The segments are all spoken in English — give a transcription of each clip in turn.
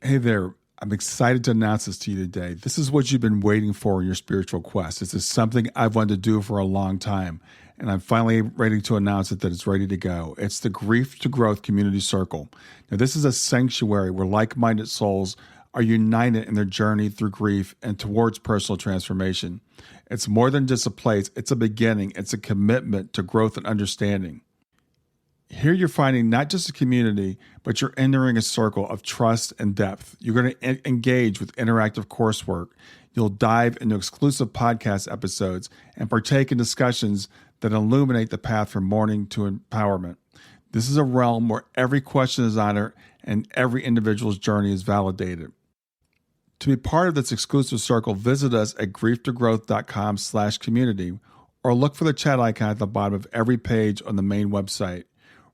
Hey there. I'm excited to announce this to you today. This is what you've been waiting for in your spiritual quest. This is something I've wanted to do for a long time, and I'm finally ready to announce it that it's ready to go. It's the Grief to Growth Community Circle. Now, this is a sanctuary where like-minded souls are united in their journey through grief and towards personal transformation. It's more than just a place. It's a beginning. It's a commitment to growth and understanding. Here you're finding not just a community, but you're entering a circle of trust and depth. You're going to engage with interactive coursework. You'll dive into exclusive podcast episodes and partake in discussions that illuminate the path from mourning to empowerment. This is a realm where every question is honored and every individual's journey is validated. To be part of this exclusive circle, visit us at grieftogrowth.com/community or look for the chat icon at the bottom of every page on the main website.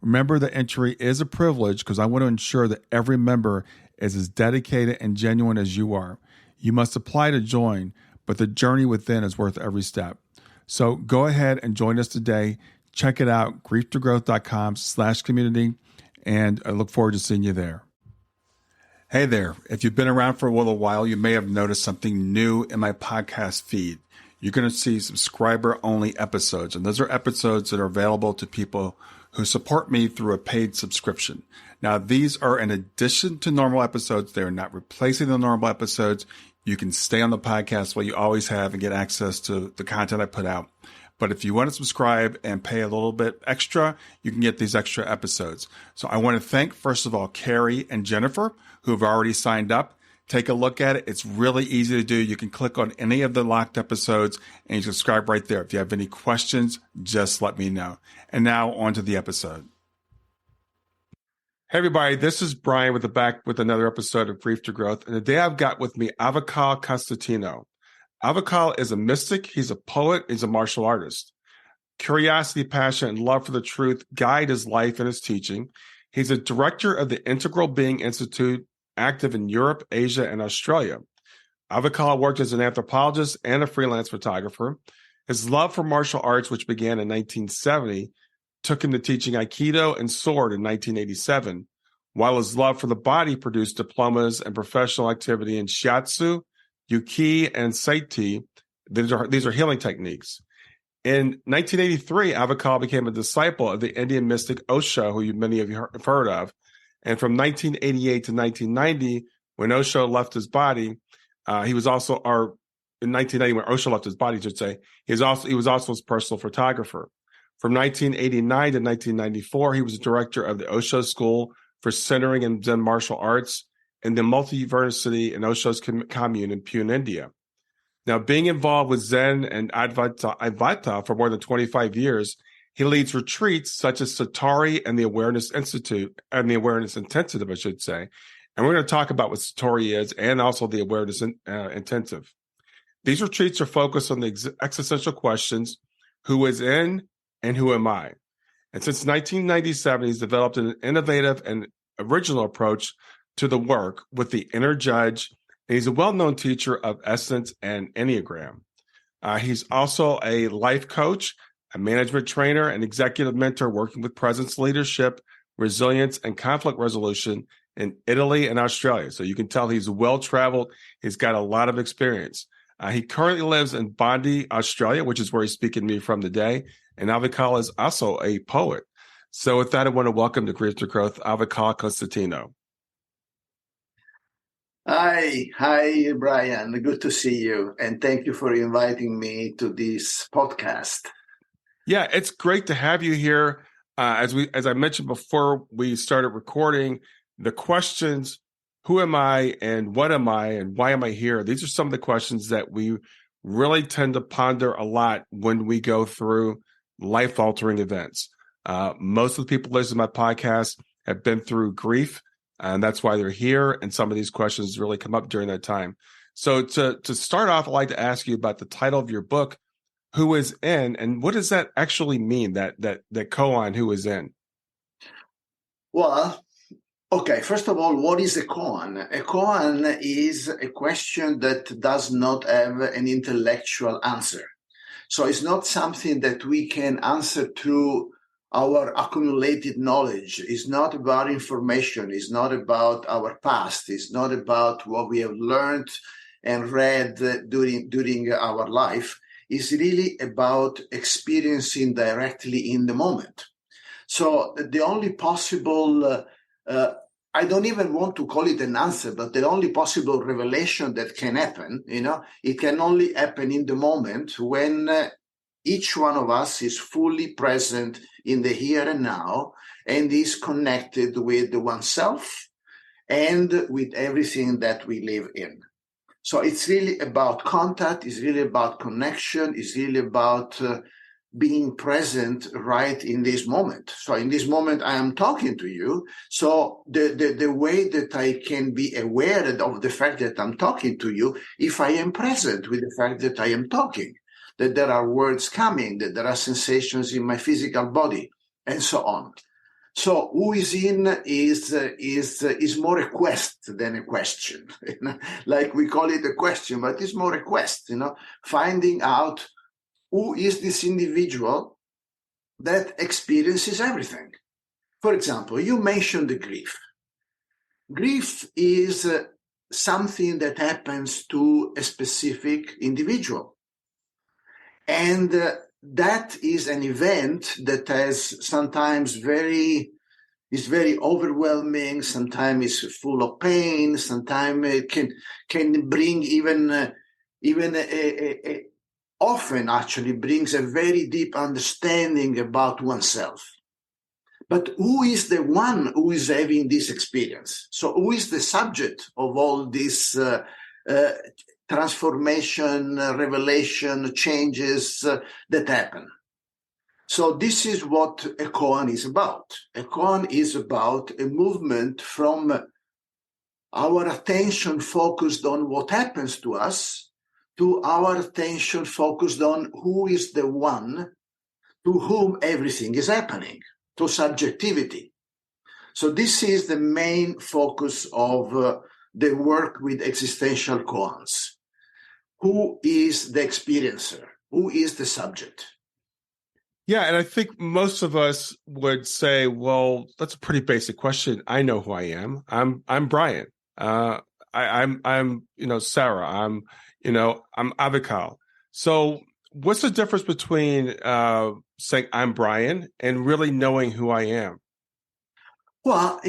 Remember that entry is a privilege because I want to ensure that every member is as dedicated and genuine as you are. You must apply to join, but the journey within is worth every step. So go ahead and join us today. Check it out, grieftogrowth.com/community, and I look forward to seeing you there. Hey there. If you've been around for a little while, you may have noticed something new in my podcast feed. You're going to see subscriber-only episodes, and those are episodes that are available to people who support me through a paid subscription. Now, these are in addition to normal episodes. They're not replacing the normal episodes. You can stay on the podcast while you always have and get access to the content I put out. But if you want to subscribe and pay a little bit extra, you can get these extra episodes. So I want to thank, first of all, Carrie and Jennifer, who have already signed up. Take a look at it. It's really easy to do. You can click on any of the locked episodes and you subscribe right there. If you have any questions, just let me know. And now on to the episode. Hey everybody, this is Brian back with another episode of Grief to Growth. And today I've got with me Avikal Costantino. Avikal is a mystic. He's a poet. He's a martial artist. Curiosity, passion, and love for the truth guide his life and his teaching. He's a director of the Integral Being Institute, active in Europe, Asia, and Australia. Avikal worked as an anthropologist and a freelance photographer. His love for martial arts, which began in 1970, took him to teaching Aikido and Sword in 1987, while his love for the body produced diplomas and professional activity in Shiatsu, Yuki, and Seitai. These are healing techniques. In 1983, Avikal became a disciple of the Indian mystic Osho, who many of you have heard of. And from 1988 to 1990, when Osho left his body, he was also, or in 1990, when Osho left his body, I should say, he was also his personal photographer. From 1989 to 1994, he was director of the Osho School for Centering and Zen Martial Arts in the Multi-University in Osho's commune in Pune, India. Now, being involved with Zen and Advaita for more than 25 years, he leads retreats such as Satori and the Awareness Institute, and the Awareness Intensive, I should say. And we're going to talk about what Satori is and also the Awareness Intensive. These retreats are focused on the existential questions, who is in and who am I? And since 1997, he's developed an innovative and original approach to the work with the inner judge. And he's a well-known teacher of Essence and Enneagram. He's also a life coach, a management trainer, and executive mentor working with presence leadership, resilience, and conflict resolution in Italy and Australia. So you can tell he's well-traveled. He's got a lot of experience. He currently lives in Bondi, Australia, which is where he's speaking to me from today. And Avikal is also a poet. So with that, I want to welcome to Grief to Growth, Avikal Costantino. Hi, Brian. Good to see you. And thank you for inviting me to this podcast. Yeah, it's great to have you here. As I mentioned before we started recording, the questions, who am I and what am I and why am I here? These are some of the questions that we really tend to ponder a lot when we go through life-altering events. Most of the people listening to my podcast have been through grief, and that's why they're here. And some of these questions really come up during that time. So to start off, I'd like to ask you about the title of your book, Who is In, and what does that actually mean, that koan, who is in? Well, okay, first of all, what is a koan? A koan is a question that does not have an intellectual answer. So it's not something that we can answer through our accumulated knowledge. It's not about information. It's not about our past. It's not about what we have learned and read during our life. It's really about experiencing directly in the moment. So the only possible, I don't even want to call it an answer, but the only possible revelation that can happen, it can only happen in the moment when each one of us is fully present in the here and now and is connected with oneself and with everything that we live in. So it's really about contact, it's really about connection, it's really about being present right in this moment. So in this moment, I am talking to you. So the way that I can be aware of the fact that I'm talking to you, if I am present with the fact that I am talking, that there are words coming, that there are sensations in my physical body, and so on. So who is in is more a quest than a question. Like we call it a question, but it's more a quest, finding out who is this individual that experiences everything. For example, you mentioned the grief. Grief is something that happens to a specific individual. And that is an event that has sometimes is very overwhelming, sometimes it's full of pain, sometimes it can bring often actually brings a very deep understanding about oneself. But who is the one who is having this experience? So who is the subject of all this transformation, revelation, changes that happen? So this is what a koan is about. A koan is about a movement from our attention focused on what happens to us to our attention focused on who is the one to whom everything is happening, to subjectivity. So this is the main focus of the work with existential koans. Who is the experiencer? Who is the subject? Yeah, and I think most of us would say, well, that's a pretty basic question. I know who I am. I'm Brian. I'm Sarah. I'm Avikal. So what's the difference between saying I'm Brian and really knowing who I am? Well,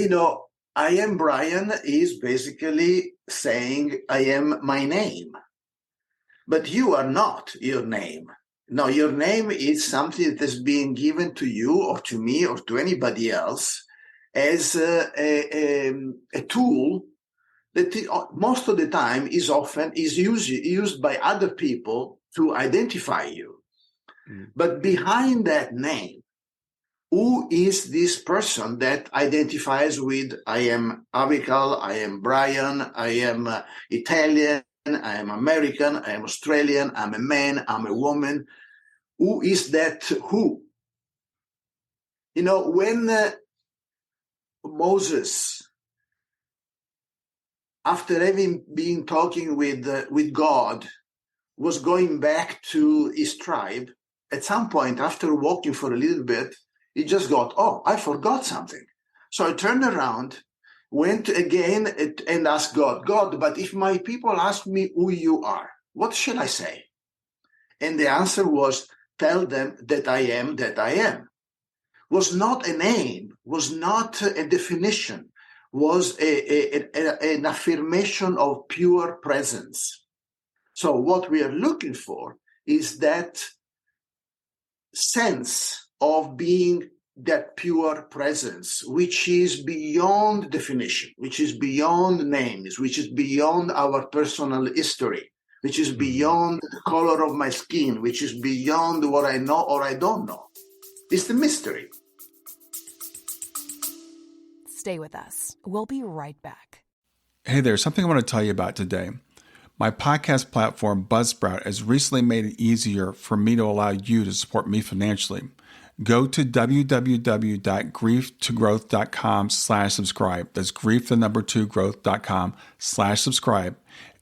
I am Brian is basically saying I am my name. But you are not your name. No, your name is something that is being given to you or to me or to anybody else as a tool that most of the time is used by other people to identify you. Mm. But behind that name, who is this person that identifies with I am Avikal, I am Brian, I am Italian, I am American, I am Australian, I'm a man, I'm a woman. Who is that who? When Moses, after having been talking with God, was going back to his tribe, at some point, after walking for a little bit, he just got, I forgot something. So I turned around, went again and asked God, but if my people ask me who you are, what shall I say? And the answer was, tell them that I am. Was not a name, was not a definition, was an affirmation of pure presence. So what we are looking for is that sense of being that pure presence, which is beyond definition, which is beyond names, which is beyond our personal history, which is beyond the color of my skin, which is beyond what I know or I don't know. It's the mystery. Stay with us. We'll be right back. Hey there, something I want to tell you about today. My podcast platform, Buzzsprout, has recently made it easier for me to allow you to support me financially. Go to www.grieftogrowth.com/subscribe. That's grief2growth.com/subscribe.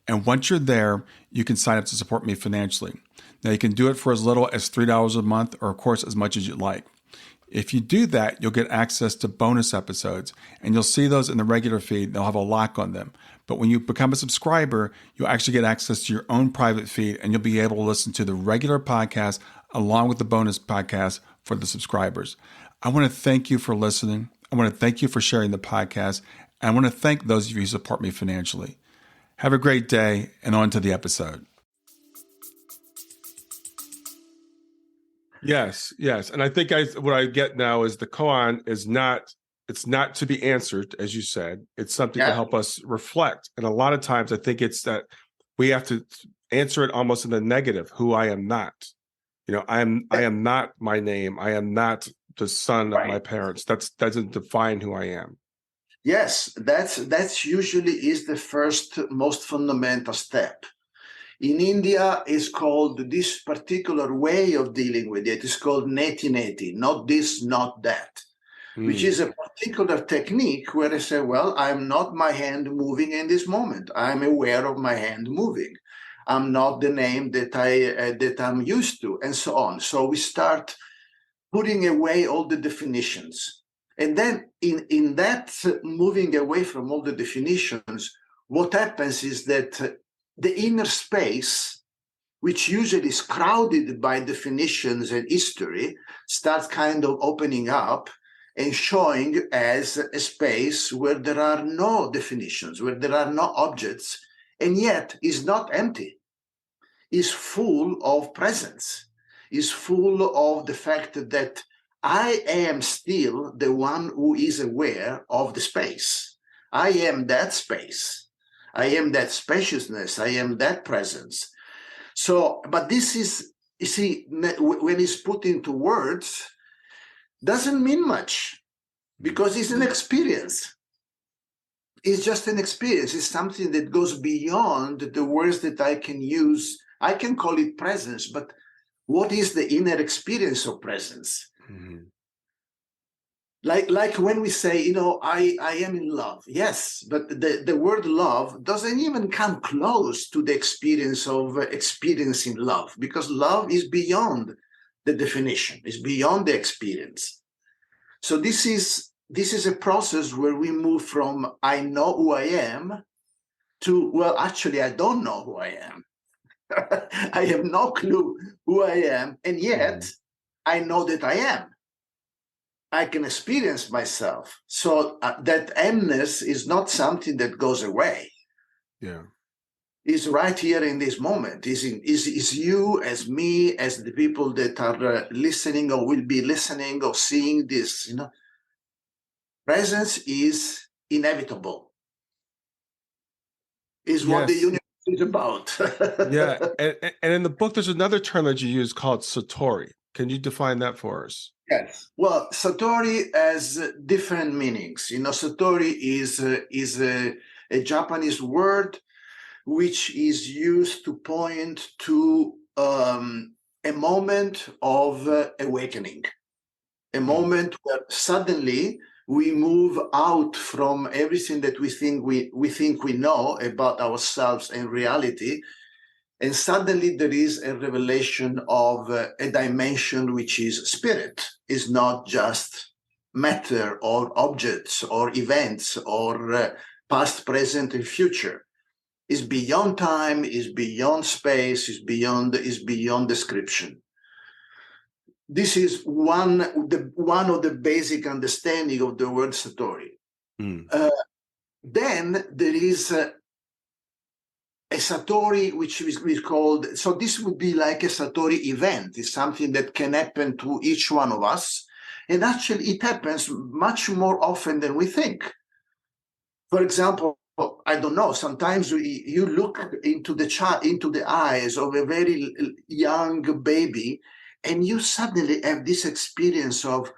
And once you're there, you can sign up to support me financially. Now, you can do it for as little as $3 a month or, of course, as much as you'd like. If you do that, you'll get access to bonus episodes, and you'll see those in the regular feed. They'll have a lock on them. But when you become a subscriber, you'll actually get access to your own private feed, and you'll be able to listen to the regular podcast along with the bonus podcast for the subscribers. I want to thank you for listening. I want to thank you for sharing the podcast. And I want to thank those of you who support me financially. Have a great day, and on to the episode. Yes. And I think what I get now is the koan is it's not to be answered, as you said. It's something to help us reflect. And a lot of times I think it's that we have to answer it almost in the negative, who I am not. I am not my name. I am not the son of my parents. That doesn't define who I am. Yes, that's usually is the first most fundamental step. In India, it's called this particular way of dealing with it is called neti neti, not this, not that, which is a particular technique where I say, well, I'm not my hand moving in this moment. I'm aware of my hand moving. I'm not the name that I'm used to, and so on. So we start putting away all the definitions. And then in that moving away from all the definitions, what happens is that the inner space, which usually is crowded by definitions and history, starts kind of opening up and showing as a space where there are no definitions, where there are no objects, and yet is not empty, is full of presence, is full of the fact that I am still the one who is aware of the space. I am that space. I am that spaciousness. I am that presence. So, but this is, you see, when it's put into words, doesn't mean much because it's an experience. It's just an experience. It's something that goes beyond the words that I can use. I can call it presence, but what is the inner experience of presence? Mm-hmm. Like when we say, I am in love. Yes, but the word love doesn't even come close to the experience of experiencing love, because love is beyond the definition, is beyond the experience. So this is a process where we move from I know who I am to, well, actually, I don't know who I am. I have no clue who I am, and yet I know that I am. I can experience myself. So that emness is not something that goes away. Yeah. It's right here in this moment. Is you, as me, as the people that are listening or will be listening or seeing this, Presence is inevitable. Is what the universe is about. Yeah. And in the book, there's another term that you use called satori. Can you define that for us? Yes. Well, satori has different meanings. Satori is a Japanese word which is used to point to a moment of awakening, a moment where suddenly we move out from everything that we think we know about ourselves and reality. And suddenly there is a revelation of a dimension which is spirit, is not just matter or objects or events or past, present, and future. Is beyond time, is beyond space, is beyond description. This is one of the basic understanding of the word satori. Then there is a satori, which is called, so this would be like a satori event. It's something that can happen to each one of us. And actually it happens much more often than we think. For example, I don't know, sometimes you look into the eyes of a very young baby, and you suddenly have this experience of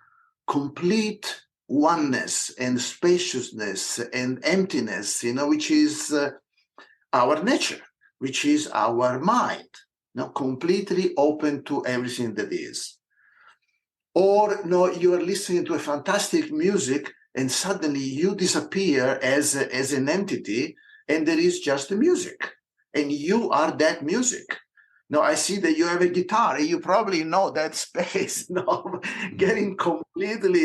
complete oneness and spaciousness and emptiness, which is our nature, which is our mind, completely open to everything that is. Or you are listening to a fantastic music and suddenly you disappear as an entity and there is just the music and you are that music. No, I see that you have a guitar. You probably know that space. No, getting completely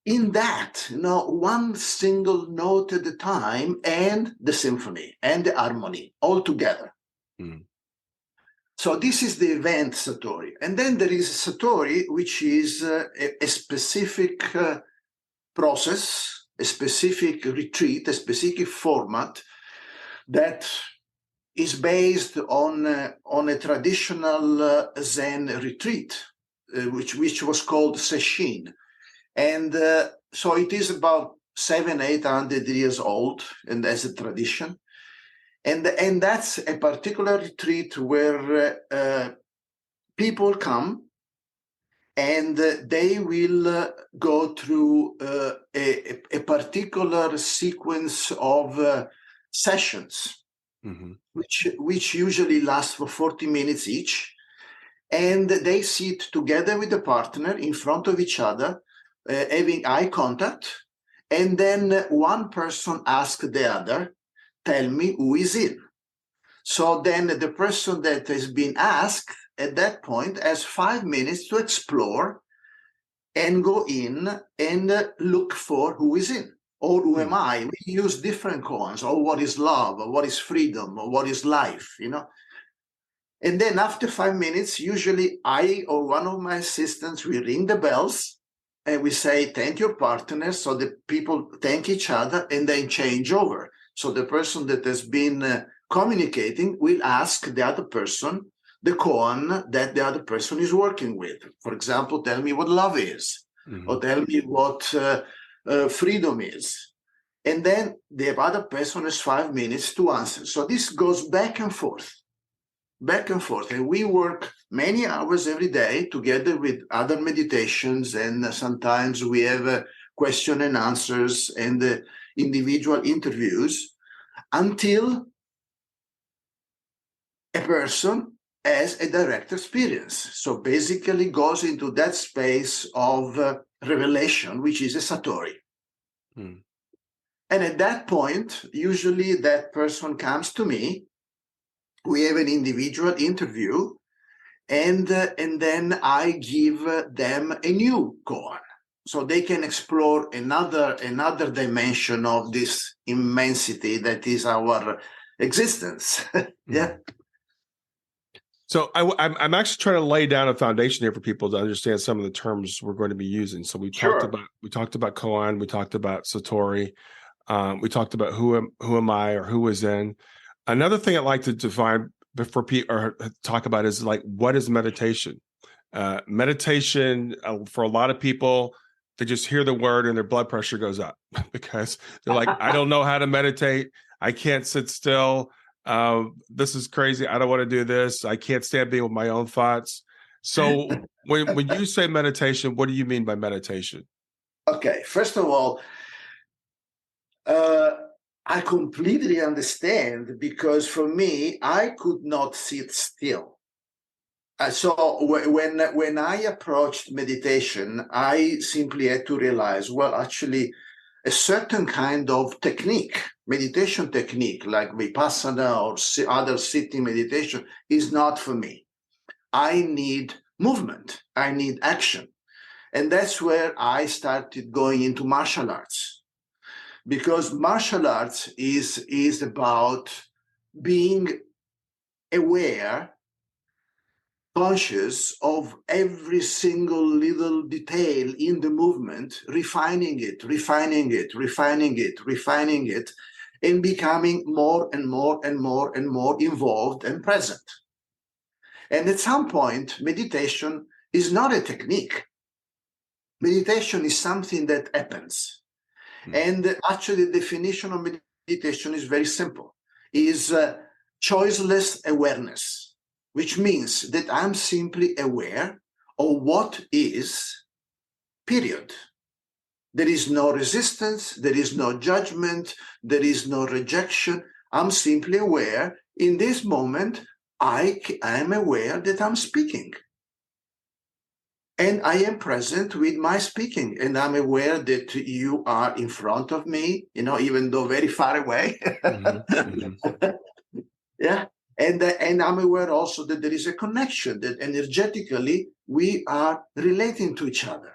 in that, one single note at a time, and the symphony and the harmony all together. Mm. So this is the event Satori. And then there is Satori, which is a specific process, a specific retreat, a specific format that is based on a traditional Zen retreat, which was called Sesshin. And so it is about 700-800 years old, and as a tradition. And that's a particular retreat where people come and they will go through a particular sequence of sessions, which usually last for 40 minutes each. And they sit together with the partner in front of each other, having eye contact. And then one person asks the other, tell me who is in. So then the person that has been asked at that point has 5 minutes to explore and go in and look for who is in, or who am I. We use different koans, or what is love, or what is freedom, or what is life, And then after 5 minutes, usually I or one of my assistants, we ring the bells and we say, thank your partner. So the people thank each other and then change over. So the person that has been communicating will ask the other person the koan that the other person is working with. For example, tell me what love is, or tell me what freedom is. And then the other person has 5 minutes to answer. So this goes back and forth. And we work many hours every day together with other meditations. And sometimes we have question and answers and individual interviews until a person has a direct experience. So basically goes into that space of revelation, which is a Satori. And at that point, usually that person comes to me. We have an individual interview, and then I give them a new koan, so they can explore another dimension of this immensity that is our existence. Yeah. So I'm actually trying to lay down a foundation here for people to understand some of the terms we're going to be using. So we talked about koan, we talked about Satori, we talked about who am I, or who is in. Another thing I'd like to define for people or talk about is like, what is meditation? Meditation for a lot of people, they just hear the word and their blood pressure goes up because they're like, I don't know how to meditate. I can't sit still. This is crazy. I don't want to do this. I can't stand being with my own thoughts. So when you say meditation, what do you mean by meditation? Okay, first of all, I completely understand, because for me, I could not sit still. So when I approached meditation, I simply had to realize, well, actually, a certain kind of technique, meditation technique, like Vipassana or other sitting meditation, is not for me. I need movement. I need action. And that's where I started going into martial arts. Because martial arts is about being aware, conscious of every single little detail in the movement, refining it, and becoming more and more and more and more involved and present. And at some point, meditation is not a technique. Meditation is something that happens. And actually, the definition of meditation is very simple. Is choiceless awareness, which means that I'm simply aware of what is, period. There is no resistance, there is no judgment, there is no rejection. I'm simply aware. In this moment, I am aware that I'm speaking. And I am present with my speaking, and I'm aware that you are in front of me, even though very far away. Yeah. And I'm aware also that there is a connection, that energetically we are relating to each other.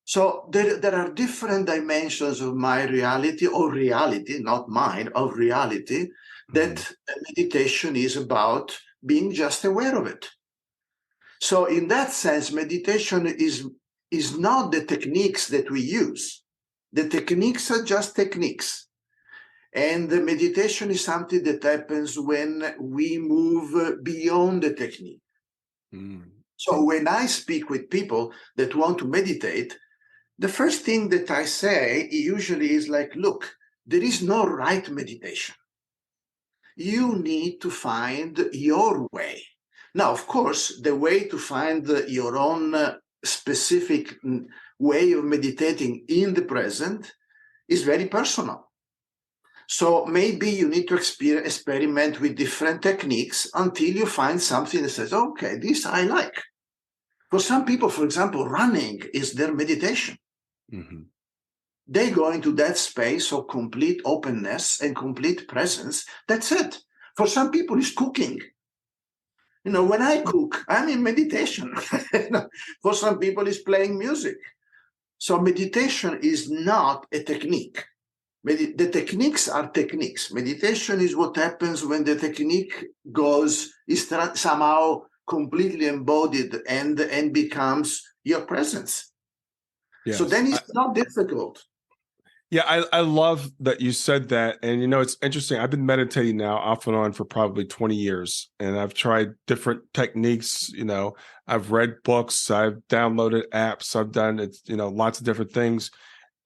So there are different dimensions of my reality, or reality, not mine, of reality, that meditation is about being just aware of it. So in that sense, meditation is not the techniques that we use. The techniques are just techniques. And the meditation is something that happens when we move beyond the technique. So when I speak with people that want to meditate, the first thing that I say usually is like, look, there is no right meditation. You need to find your way. Now, of course, the way to find your own specific way of meditating in the present is very personal. So maybe you need to experiment with different techniques until you find something that says, okay, this I like. For some people, for example, running is their meditation. They go into that space of complete openness and complete presence. That's it. For some people, it's cooking. When I cook, I'm in meditation. For some people, it's playing music. So meditation is not a technique. The techniques are techniques. Meditation is what happens when the technique is somehow completely embodied and becomes your presence. Yes. So then it's not difficult. Yeah, I love that you said that. And, it's interesting. I've been meditating now off and on for probably 20 years. And I've tried different techniques. I've read books. I've downloaded apps. I've done, lots of different things.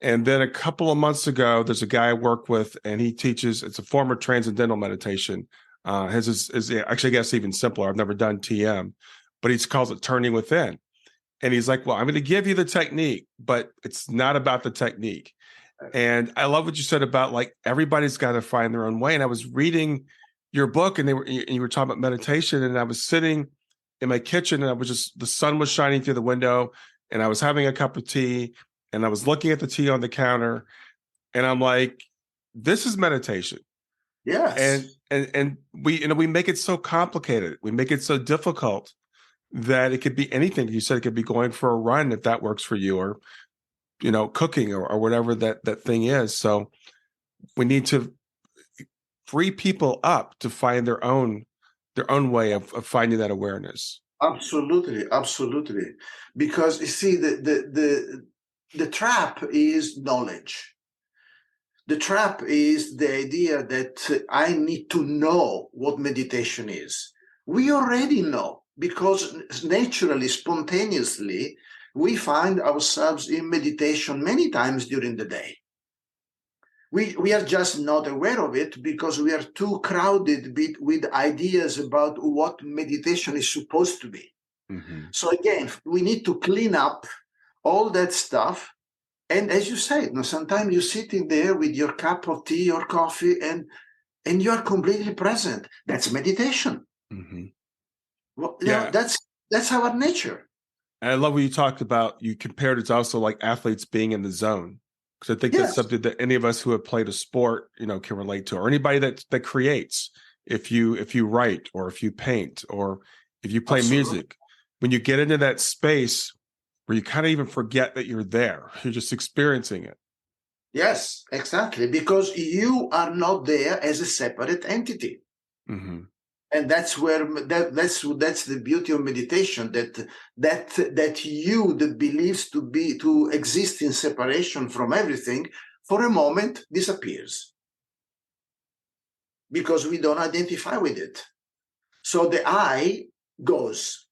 And then a couple of months ago, there's a guy I work with, and he teaches, it's a form of transcendental meditation. His is actually, I guess, even simpler. I've never done TM, but he calls it turning within. And he's like, well, I'm going to give you the technique, but it's not about the technique. And I love what you said about like, everybody's got to find their own way. And I was reading your book and you were talking about meditation, and I was sitting in my kitchen and the sun was shining through the window, and I was having a cup of tea, and I was looking at the tea on the counter, and I'm like, this is meditation. Yes. And we make it so complicated. We make it so difficult that it could be anything. You said it could be going for a run if that works for you, or cooking or whatever that thing is. So we need to free people up to find their own way of finding that awareness. Absolutely. Because you see, the trap is knowledge. The trap is the idea that I need to know what meditation is. We already know, because naturally, spontaneously, we find ourselves in meditation many times during the day. We are just not aware of it because we are too crowded with ideas about what meditation is supposed to be. So again, we need to clean up all that stuff. And as you say, sometimes you're sitting there with your cup of tea or coffee and you are completely present. That's meditation. Well, that's our nature. And I love what you talked about. You compared it to also like athletes being in the zone, because I think that's something that any of us who have played a sport, can relate to, or anybody that creates. If you write, or if you paint, or if you play music, when you get into that space where you kind of even forget that you're there, you're just experiencing it. Yes, exactly, because you are not there as a separate entity. And that's where that's the beauty of meditation, that you that believes to exist in separation from everything for a moment disappears, because we don't identify with it. So the I goes.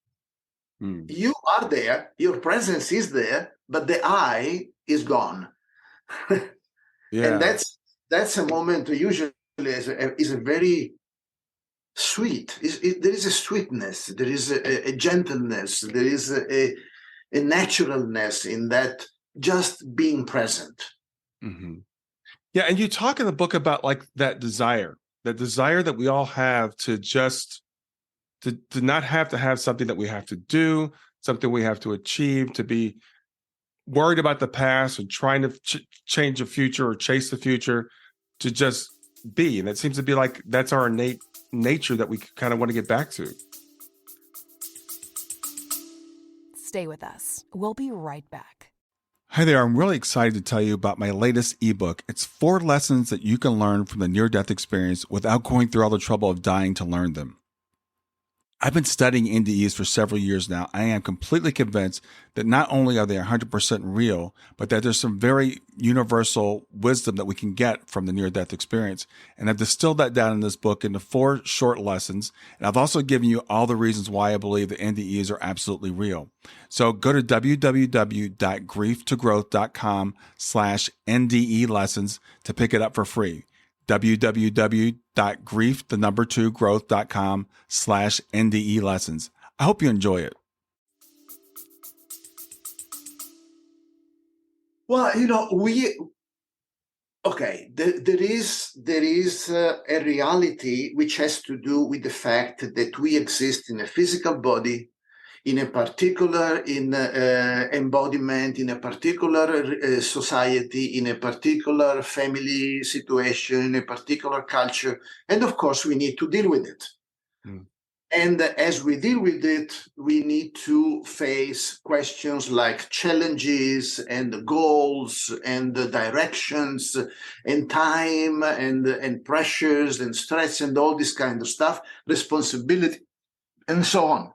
You are there, your presence is there, but the I is gone. And that's a moment usually is a very sweet. There is a sweetness, there is a gentleness, there is a naturalness in that, just being present. Yeah, and you talk in the book about like that desire that we all have to just to not have to have something that we have to do, something we have to achieve, to be worried about the past and trying to change the future or chase the future, to just be. And it seems to be like that's our innate nature that we kind of want to get back to. Stay with us. We'll be right back. Hi there, I'm really excited to tell you about my latest ebook. It's 4 lessons that you can learn from the near-death experience without going through all the trouble of dying to learn them. I've been studying NDEs for several years now. I am completely convinced that not only are they 100% real, but that there's some very universal wisdom that we can get from the near-death experience. And I've distilled that down in this book into 4 short lessons. And I've also given you all the reasons why I believe that NDEs are absolutely real. So go to www.grieftogrowth.com/NDE lessons to pick it up for free. www.growth.com/NDE lessons. I hope you enjoy it. Well, there is a reality which has to do with the fact that we exist in a physical body, in a particular embodiment, in a particular society, in a particular family situation, in a particular culture. And of course, we need to deal with it. Mm. And as we deal with it, we need to face questions like challenges and goals and directions and time and pressures and stress and all this kind of stuff, responsibility, and so on.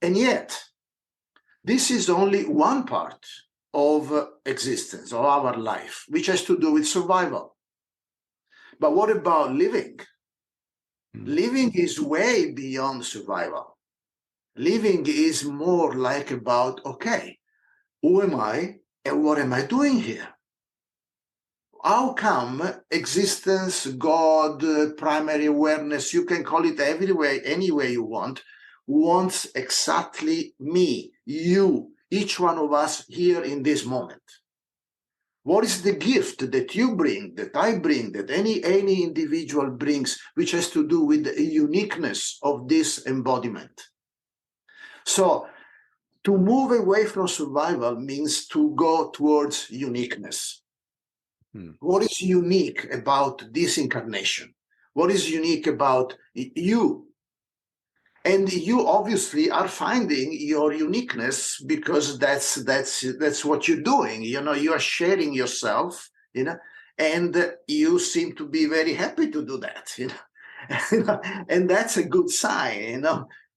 And yet, this is only one part of existence, of our life, which has to do with survival. But what about living? Living is way beyond survival. Living is more like about, okay, who am I and what am I doing here? How come existence, God, primary awareness, you can call it every way, any way you want, wants exactly me, you, each one of us here in this moment? What is the gift that you bring, that I bring, that any individual brings, which has to do with the uniqueness of this embodiment? So to move away from survival means to go towards uniqueness. What is unique about this incarnation? What is unique about you? And you obviously are finding your uniqueness because that's what you're doing. You are sharing yourself, and you seem to be very happy to do that, and that's a good sign.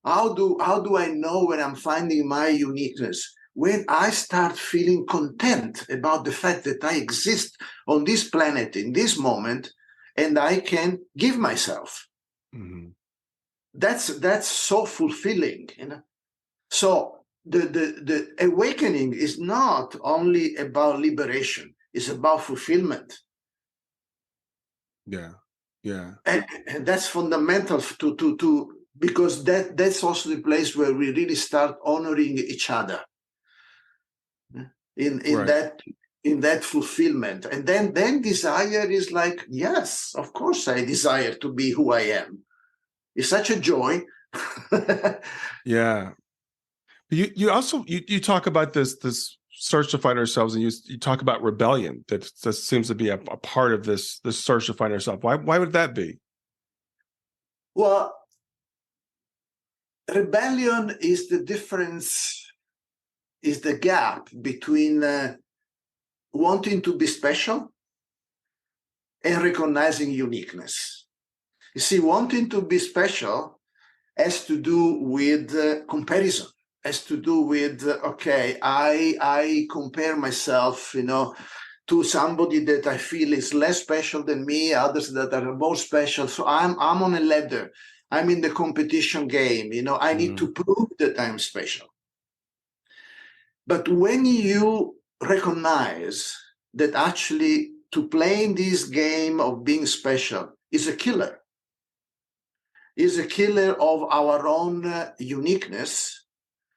How do I know when I'm finding my uniqueness? When I start feeling content about the fact that I exist on this planet in this moment, and I can give myself. Mm-hmm. That's so fulfilling, So the awakening is not only about liberation; it's about fulfillment. Yeah. And that's fundamental to because that's also the place where we really start honoring each other in that fulfillment. And then desire is like, yes, of course I desire to be who I am. It's such a joy. Yeah. You also you talk about this search to find ourselves, and you talk about rebellion. That seems to be a part of this search to find ourselves. Why would that be? Well, rebellion is the difference, is the gap between wanting to be special and recognizing uniqueness. You see, wanting to be special has to do with comparison, has to do with, okay, I compare myself, to somebody that I feel is less special than me, others that are more special. So I'm on a ladder. I'm in the competition game. I need to prove that I'm special. But when you recognize that actually to play in this game of being special is a killer, is a killer of our own uniqueness,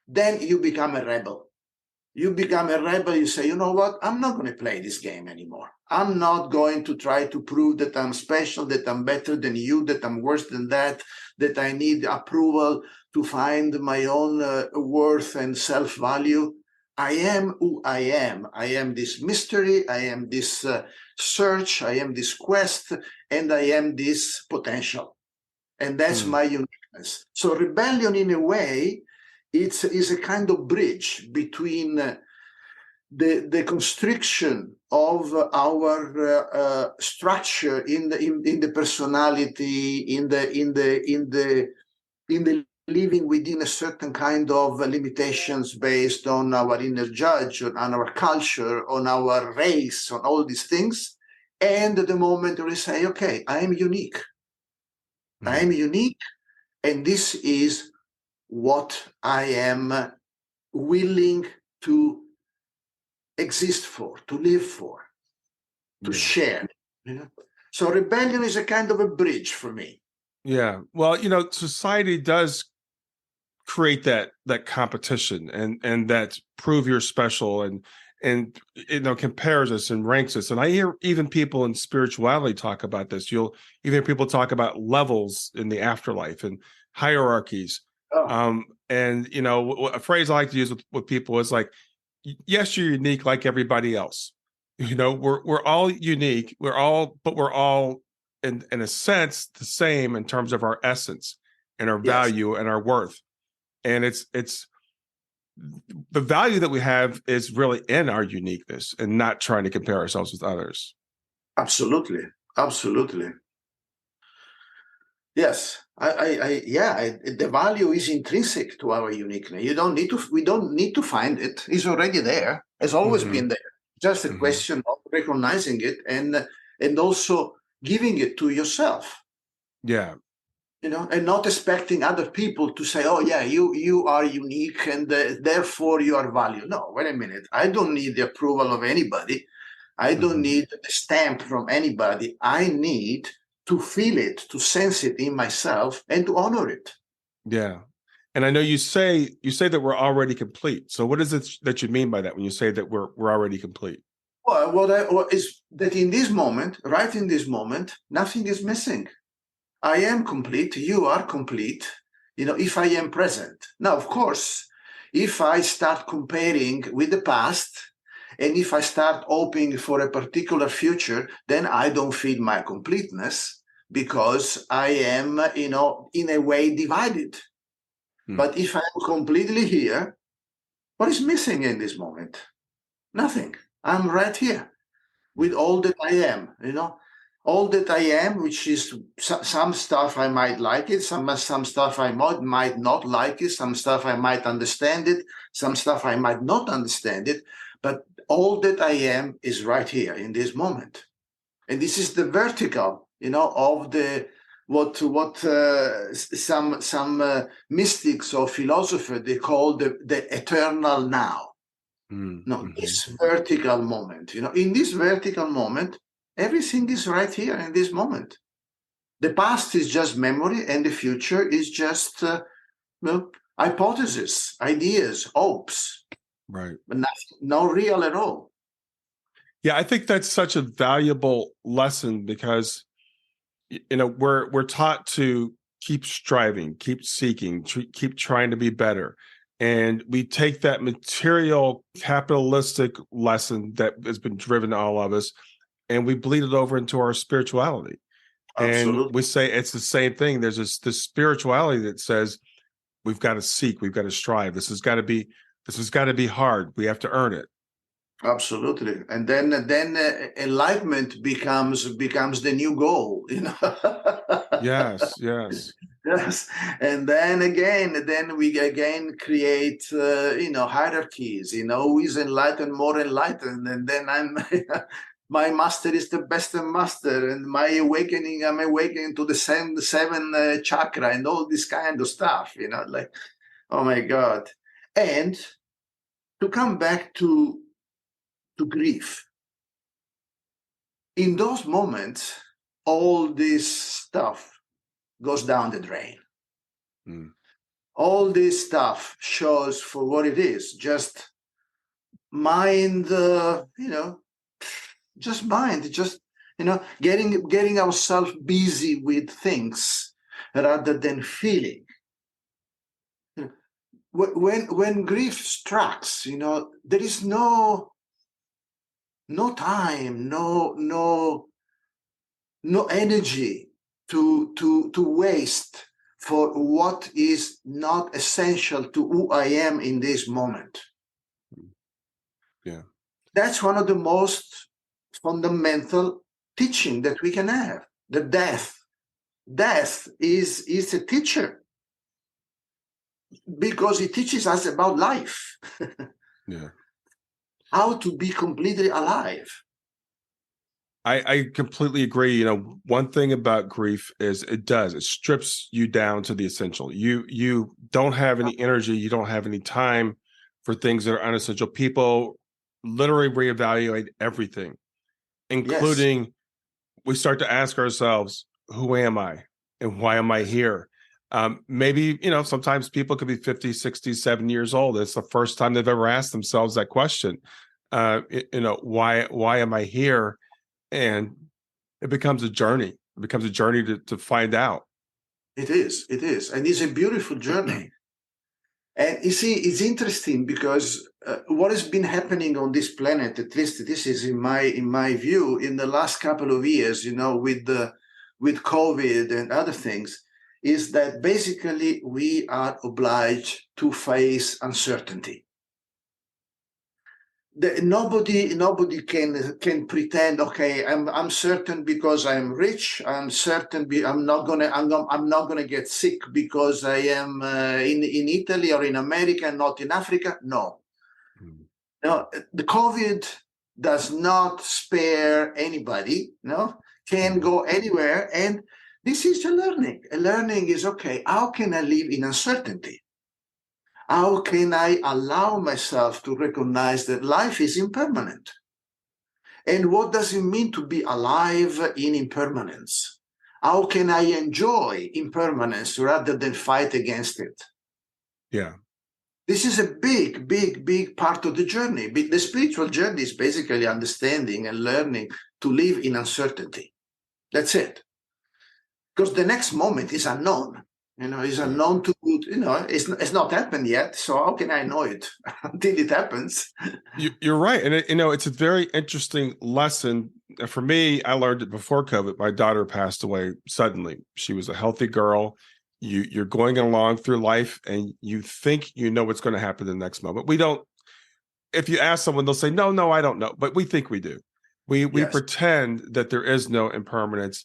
then you become a rebel. You become a rebel, you say, you know what, I'm not going to play this game anymore. I'm not going to try to prove that I'm special, that I'm better than you, that I'm worse than that I need approval to find my own worth and self-value. I am who I am. I am this mystery. I am this search, I am this quest, and I am this potential. And that's my uniqueness. So rebellion, in a way, is a kind of bridge between the constriction of our structure in the personality, in the living within a certain kind of limitations based on our inner judge, on our culture, on our race, on all these things. And the moment we say, okay, I am unique. I am unique, and this is what I am willing to exist for, to live for, to share. You know? So rebellion is a kind of a bridge for me. Yeah. Well, society does create that competition and that prove you're special and compares us and ranks us. And I hear even people in spirituality talk about this. You'll even hear people talk about levels in the afterlife and hierarchies. And a phrase I like to use with people is like, yes, you're unique like everybody else. We're all unique. We're all in a sense the same in terms of our essence and our value and our worth. And it's the value that we have is really in our uniqueness and not trying to compare ourselves with others. Absolutely. Yes, the value is intrinsic to our uniqueness. We don't need to find it. It's already there. It's always been there. Just a question of recognizing it and also giving it to yourself. Yeah. And not expecting other people to say, oh, yeah, you are unique and therefore you are valued. No, wait a minute. I don't need the approval of anybody. I don't need the stamp from anybody. I need to feel it, to sense it in myself and to honor it. Yeah. And I know you say that we're already complete. So what is it that you mean by that when you say that we're already complete? Well, what is that in this moment, right in this moment, nothing is missing. I am complete. You are complete. If I am present. Now, of course, if I start comparing with the past, and if I start hoping for a particular future, then I don't feel my completeness because I am, in a way divided. But if I'm completely here, what is missing in this moment? Nothing. I'm right here with all that I am, all that I am, which is some stuff I might like it, some stuff I might not like it, some stuff I might understand it, some stuff I might not understand it, but all that I am is right here in this moment. And this is the vertical, of what some mystics or philosophers, they call the eternal now. This vertical moment, in this vertical moment, everything is right here in this moment. The past is just memory and the future is just hypotheses, ideas, hopes. Right. But no real at all. Yeah, I think that's such a valuable lesson because, we're taught to keep striving, keep seeking, keep trying to be better. And we take that material capitalistic lesson that has been driven to all of us and we bleed it over into our spirituality. Absolutely. And we say it's the same thing. There's this spirituality that says we've got to seek, we've got to strive. This has got to be hard. We have to earn it. Absolutely. And then enlightenment becomes the new goal, Yes. Yes. And then we again create, hierarchies, who is enlightened, more enlightened. And then my master is the best master. And I'm awakening to the seven chakra and all this kind of stuff, like, oh my God. And to come back to grief. In those moments, all this stuff goes down the drain. All this stuff shows for what it is, just mind, getting ourselves busy with things rather than feeling. When grief strikes, there is no no time, no energy to waste for what is not essential to who I am in this moment. Yeah. That's one of the most fundamental teaching that we can have. The death is a teacher because it teaches us about life. Yeah. How to be completely alive. I completely agree. One thing about grief is it strips you down to the essential. You don't have any energy, you don't have any time for things that are unessential. People literally reevaluate everything, Yes, including we start to ask ourselves, who am I and why am I here? Maybe, sometimes people could be 50, 60, 70 years old. It's the first time they've ever asked themselves that question. Why am I here? And it becomes a journey. It becomes a journey to find out. it is. And it's a beautiful journey. And you see, it's interesting because what has been happening on this planet, at least this is in my view, in the last couple of years, with COVID and other things, is that basically we are obliged to face uncertainty. Nobody can pretend, okay, I'm certain because I'm rich. I'm certain I'm not gonna get sick because I am in Italy or in America and not in Africa. No, no. The COVID does not spare anybody. No, can go anywhere, and this is a learning. A learning is okay. How can I live in uncertainty? How can I allow myself to recognize that life is impermanent? And what does it mean to be alive in impermanence? How can I enjoy impermanence rather than fight against it? Yeah. This is a big part of the journey. The spiritual journey is basically understanding and learning to live in uncertainty. That's it. Because the next moment is unknown. It's unknown to, it's not happened yet. So how can I know it until it happens? You're right. And it's a very interesting lesson. For me, I learned it before COVID. My daughter passed away suddenly. She was a healthy girl. You're going along through life and you think you know what's going to happen the next moment. We don't. If you ask someone, they'll say, no, I don't know. But we think we do. We pretend that there is no impermanence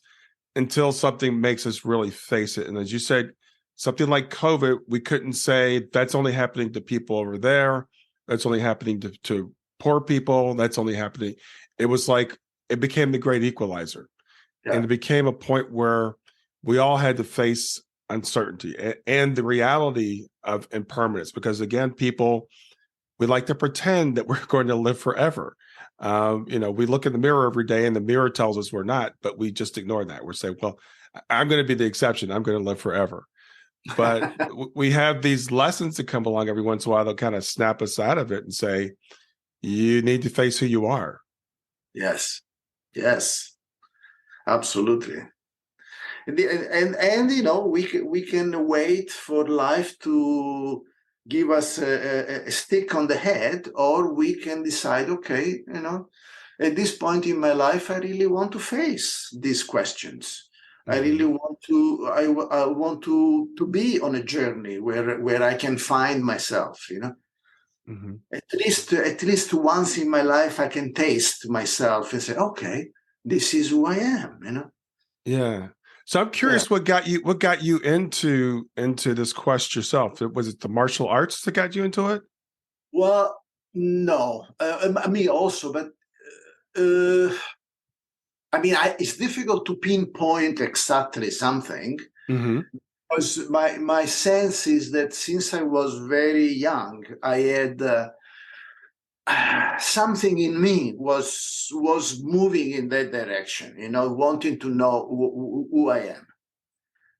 until something makes us really face it. And as you said, something like COVID, we couldn't say that's only happening to people over there. That's only happening to poor people. That's only happening. It was like it became the great equalizer. Yeah. And it became a point where we all had to face uncertainty and the reality of impermanence. Because again, we like to pretend that we're going to live forever. We look in the mirror every day and the mirror tells us we're not, but we just ignore that. We're saying, well, I'm going to be the exception. I'm going to live forever. But we have these lessons that come along every once in a while. They'll kind of snap us out of it and say, you need to face who you are. Yes, absolutely. And we can wait for life to give us a stick on the head, or we can decide, okay, at this point in my life, I really want to face these questions. I really want to. I want to be on a journey where I can find myself. At least once in my life, I can taste myself and say, okay, this is who I am. Yeah. So I'm curious, what got you into this quest yourself? Was it the martial arts that got you into it? Well, no, me also, but. It's difficult to pinpoint exactly something, because my sense is that since I was very young, I had something in me was moving in that direction, wanting to know who I am.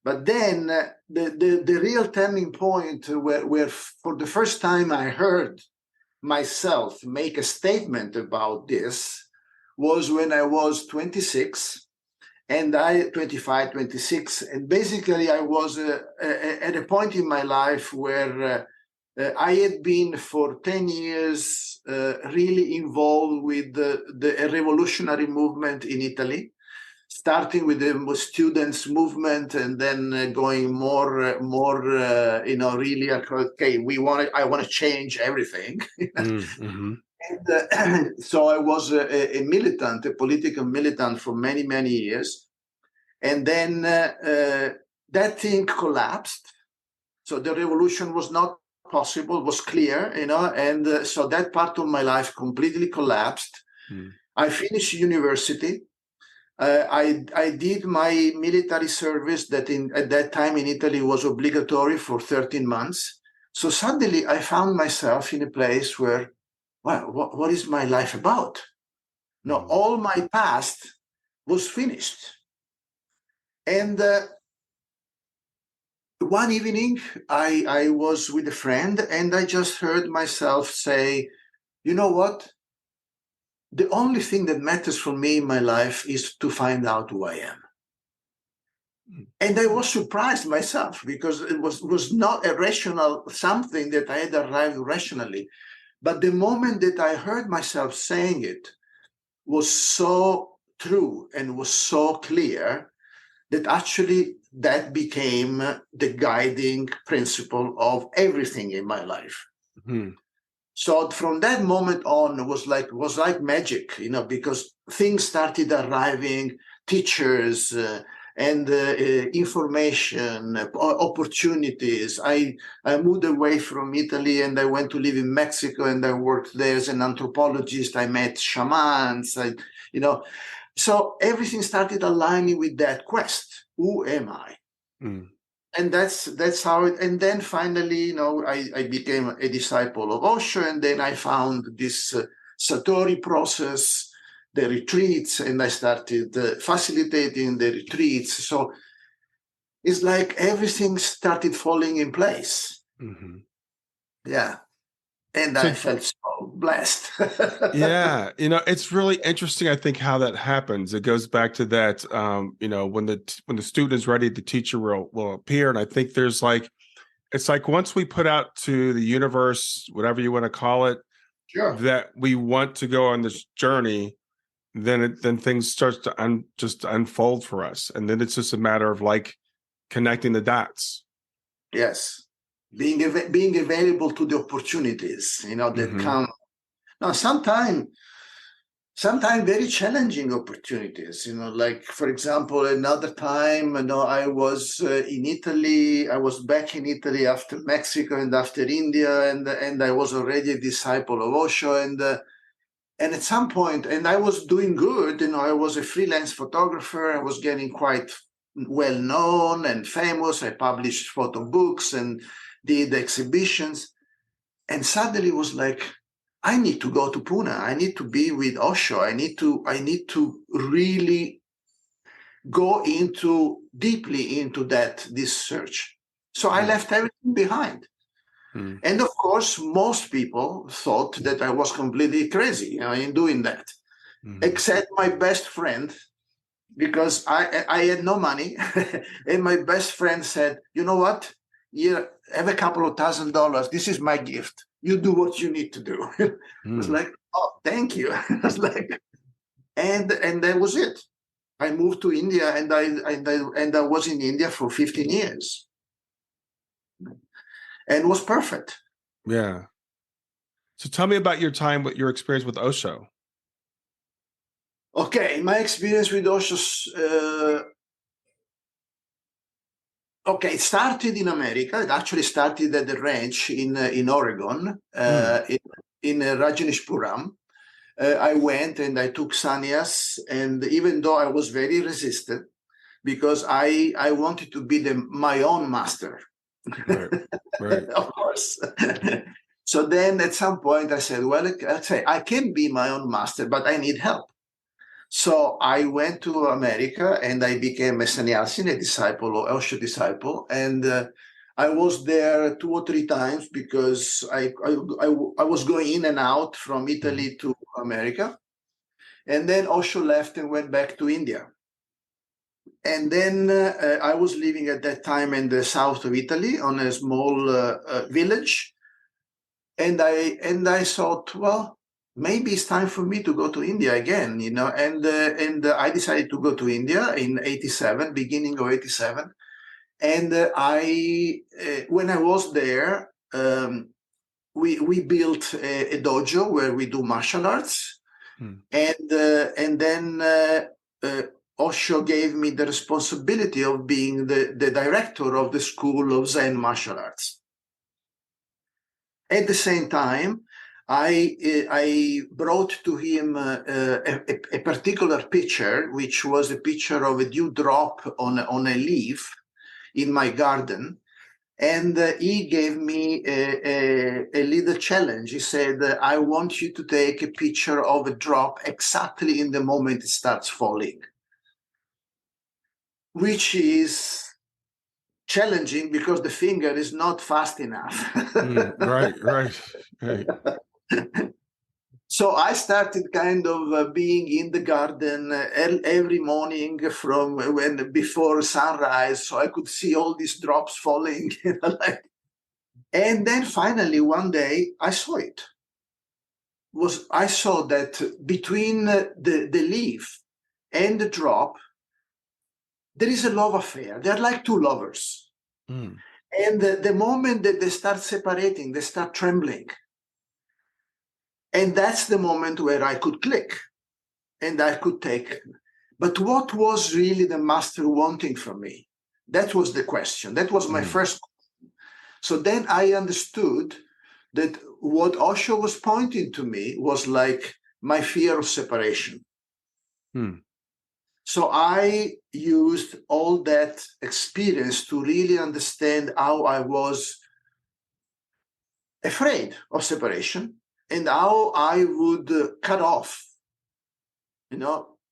But then the real turning point where for the first time I heard myself make a statement about this was when I was 26 and 25, 26. And basically I was at a point in my life where I had been for 10 years really involved with the revolutionary movement in Italy, starting with the students' movement and then going more, really, okay, I want to change everything. Mm-hmm. And so I was a militant, a political militant for many, many years. And then that thing collapsed. So the revolution was not possible, was clear, and so that part of my life completely collapsed. I finished university. I did my military service that at that time in Italy was obligatory for 13 months. So suddenly I found myself in a place where, well, what is my life about? No, all my past was finished. And one evening, I was with a friend and I just heard myself say, you know what? The only thing that matters for me in my life is to find out who I am. And I was surprised myself because it was not a rational something that I had arrived rationally. But the moment that I heard myself saying it was so true and was so clear that actually that became the guiding principle of everything in my life. Mm-hmm. So from that moment on, it was like magic, because things started arriving, teachers and information, opportunities. I moved away from Italy and I went to live in Mexico and I worked there as an anthropologist. I met shamans, so everything started aligning with that quest. Who am I? Mm. And that's how it. And then finally, I became a disciple of Osho, and then I found this Satori process, the retreats, and I started facilitating the retreats. So it's like everything started falling in place. Mm-hmm. Yeah. And I felt so blessed. Yeah. It's really interesting, I think, how that happens. It goes back to that, when the student is ready, the teacher will appear. And I think it's like once we put out to the universe, whatever you want to call it, sure, that we want to go on this journey, then things start to just unfold for us. And then it's just a matter of connecting the dots. Yes. Being available to the opportunities, that come. Now, sometimes very challenging opportunities, like, for example, another time, I was in Italy. I was back in Italy after Mexico and after India, and I was already a disciple of Osho. And at some point, and I was doing good, I was a freelance photographer. I was getting quite well known and famous. I published photo books and did exhibitions, and suddenly it was like, I need to go to Pune. I need to be with Osho. I need to really go deeply into this search. So I left everything behind. Mm. And of course, most people thought that I was completely crazy in doing that, except my best friend, because I had no money. And my best friend said, you know what? You have a couple of $1,000. This is my gift. You do what you need to do. It was like, oh, thank you. I was like, and that was it. I moved to India, and I was in India for 15 years, and it was perfect. Yeah. So tell me about your experience with Osho. Okay, my experience with Osho. Okay, it started in America. It actually started at the ranch in Oregon, in Rajneeshpuram. I went and I took sannyas, and even though I was very resistant, because I wanted to be my own master. Right. Of course. So then at some point I said, well, I can be my own master, but I need help. So I went to America and I became a sannyasi, a disciple, or Osho disciple. And I was there 2 or 3 times because I was going in and out from Italy to America. And then Osho left and went back to India. And then I was living at that time in the south of Italy on a small village. And I thought, well, maybe it's time for me to go to India again, and I decided to go to India in '87, beginning of '87. And when I was there, we built a dojo where we do martial arts, and then Osho gave me the responsibility of being the director of the School of Zen Martial Arts. At the same time, I brought to him a particular picture, which was a picture of a dewdrop on a leaf in my garden. And he gave me a little challenge. He said, I want you to take a picture of a drop exactly in the moment it starts falling, which is challenging because the finger is not fast enough. Right. So I started kind of being in the garden every morning from before sunrise, so I could see all these drops falling. And then finally one day I saw it. I saw that between the leaf and the drop, there is a love affair. They're like two lovers. And the moment that they start separating, they start trembling. And that's the moment where I could click and I could take. But what was really the master wanting from me? That was the question. That was my first question. So then I understood that what Osho was pointing to me was like my fear of separation. So I used all that experience to really understand how I was afraid of separation and how I would cut off,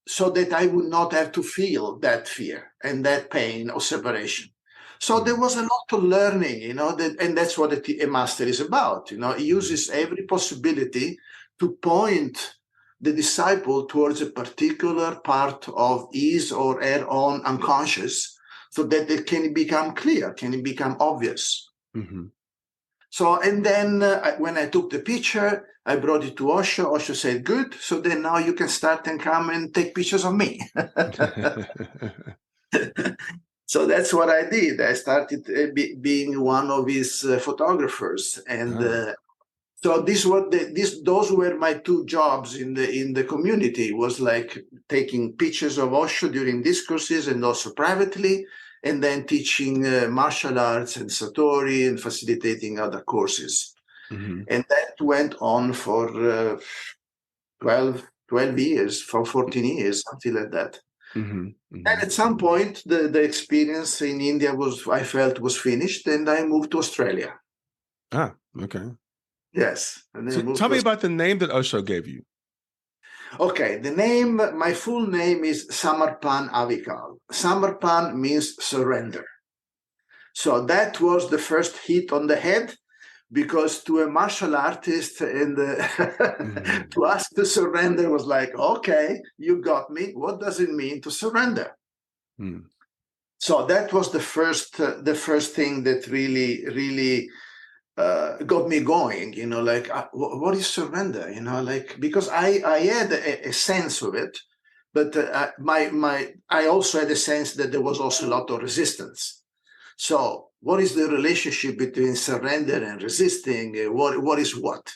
so that I would not have to feel that fear and that pain of separation. So there was a lot of learning, and that's what a master is about. He uses every possibility to point the disciple towards a particular part of his or her own unconscious so that it can become clear, can become obvious. So, and then when I took the picture, I brought it to Osho. Osho said, good. So then now you can start and come and take pictures of me. So that's what I did. I started being one of his photographers. And so those were my two jobs in the community. Was like taking pictures of Osho during discourses and also privately, and then teaching martial arts and Satori and facilitating other courses. And that went on for 12 years, for 14 years, something like that. And at some point, the experience in India I felt was finished, and I moved to Australia. Okay. Yes. And So tell me about the name that Osho gave you. Okay, my full name is Samarpan Avikal. Samarpan means surrender. So that was the first hit on the head, because to a martial artist and to ask to surrender was like, okay, you got me. What does it mean to surrender? So that was the first thing that really got me going, what is surrender? Because I had a sense of it, but I also had a sense that there was also a lot of resistance. So what is the relationship between surrender and resisting? What is what?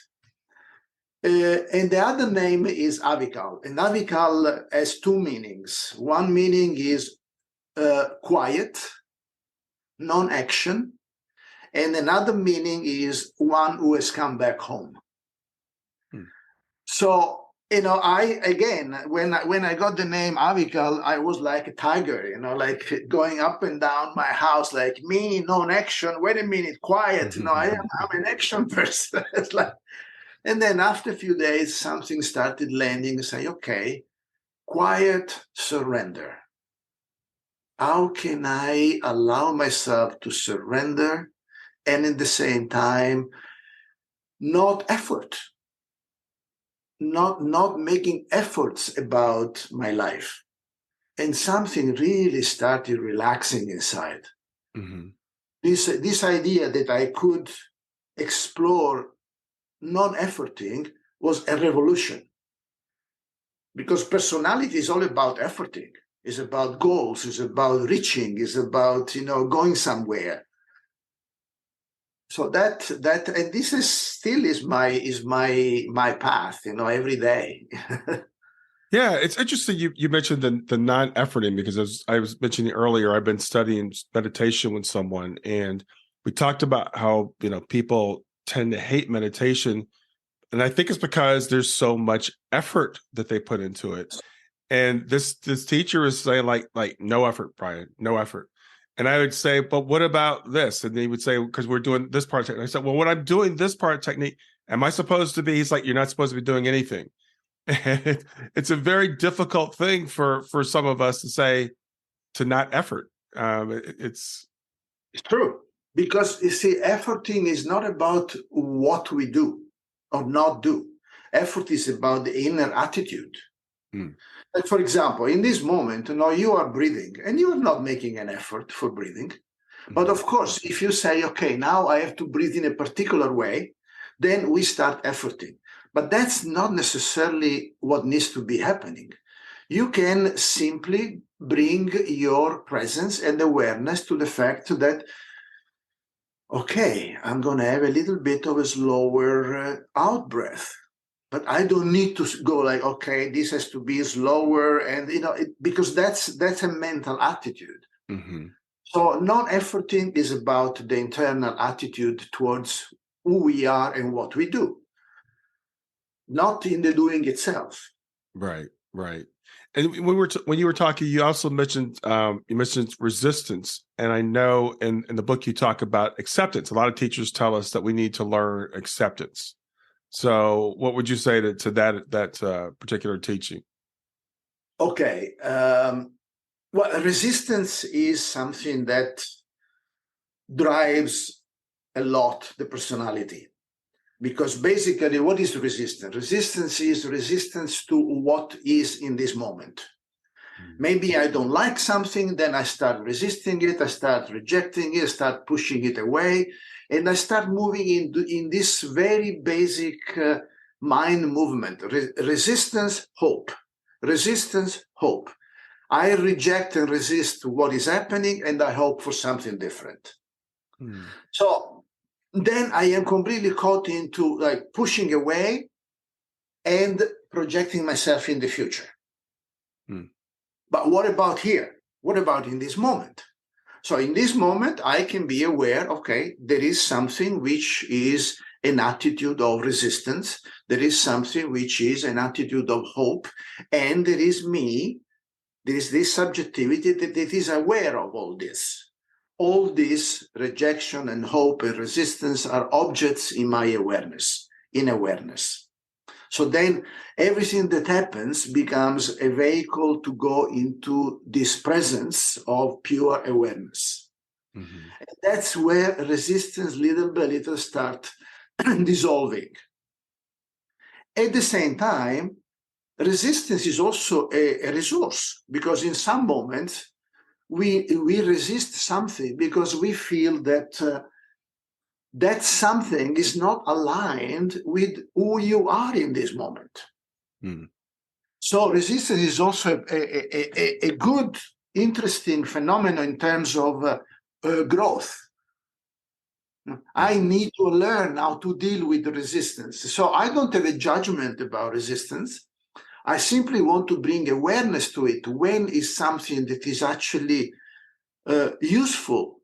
And the other name is Avikal. And Avikal has two meanings. One meaning is quiet, non-action. And another meaning is one who has come back home. So, when I got the name Avikal, I was like a tiger, like going up and down my house, like me, non-action. Wait a minute, quiet. I'm an action person. It's like, and then after a few days, something started landing. Say, okay, quiet, surrender. How can I allow myself to surrender? And at the same time, not making efforts about my life. And something really started relaxing inside. This idea that I could explore non-efforting was a revolution. Because personality is all about efforting. It's about goals. It's about reaching. It's about, going somewhere. So that and this is still is my path, every day. Yeah, it's interesting you mentioned the non-efforting, because as I was mentioning earlier, I've been studying meditation with someone, and we talked about how people tend to hate meditation, and I think it's because there's so much effort that they put into it. And this teacher is saying like no effort, Brian, no effort. And I would say, but what about this? And he would say, because we're doing this part of technique. I said, well, when I'm doing this part of technique, am I supposed to be? He's like, you're not supposed to be doing anything. And it's a very difficult thing for some of us to say, to not effort. It's true, because you see, efforting is not about what we do or not do. Effort is about the inner attitude. Like, for example, in this moment, you are breathing and you are not making an effort for breathing. But of course, if you say, okay, now I have to breathe in a particular way, then we start efforting. But that's not necessarily what needs to be happening. You can simply bring your presence and awareness to the fact that, okay, I'm going to have a little bit of a slower out breath. But I don't need to go like, okay, this has to be slower. And, because that's a mental attitude. mm-hmm. So non-efforting is about the internal attitude towards who we are and what we do, not in the doing itself. Right. And when you were talking, you also mentioned resistance, and I know in the book you talk about acceptance. A lot of teachers tell us that we need to learn acceptance. So, what would you say to that particular teaching? Okay. Well, resistance is something that drives a lot the personality. Because basically, what is resistance? Resistance is resistance to what is in this moment. Maybe I don't like something, then I start resisting it, I start rejecting it, I start pushing it away, and I start moving in this very basic mind movement. Resistance, hope. Resistance, hope. I reject and resist what is happening, and I hope for something different. So then I am completely caught into like pushing away and projecting myself in the future. But what about here? What about in this moment? So in this moment, I can be aware, okay, there is something which is an attitude of resistance. There is something which is an attitude of hope. And there is me, there is this subjectivity that is aware of all this. All this rejection and hope and resistance are objects in my awareness, in awareness. So then everything that happens becomes a vehicle to go into this presence of pure awareness. And that's where resistance little by little start dissolving. At the same time, resistance is also a resource, because in some moments we resist something because we feel that that something is not aligned with who you are in this moment. So resistance is also a good, interesting phenomenon in terms of growth. I need to learn how to deal with the resistance. So I don't have a judgment about resistance. I simply want to bring awareness to it. When is something that is actually useful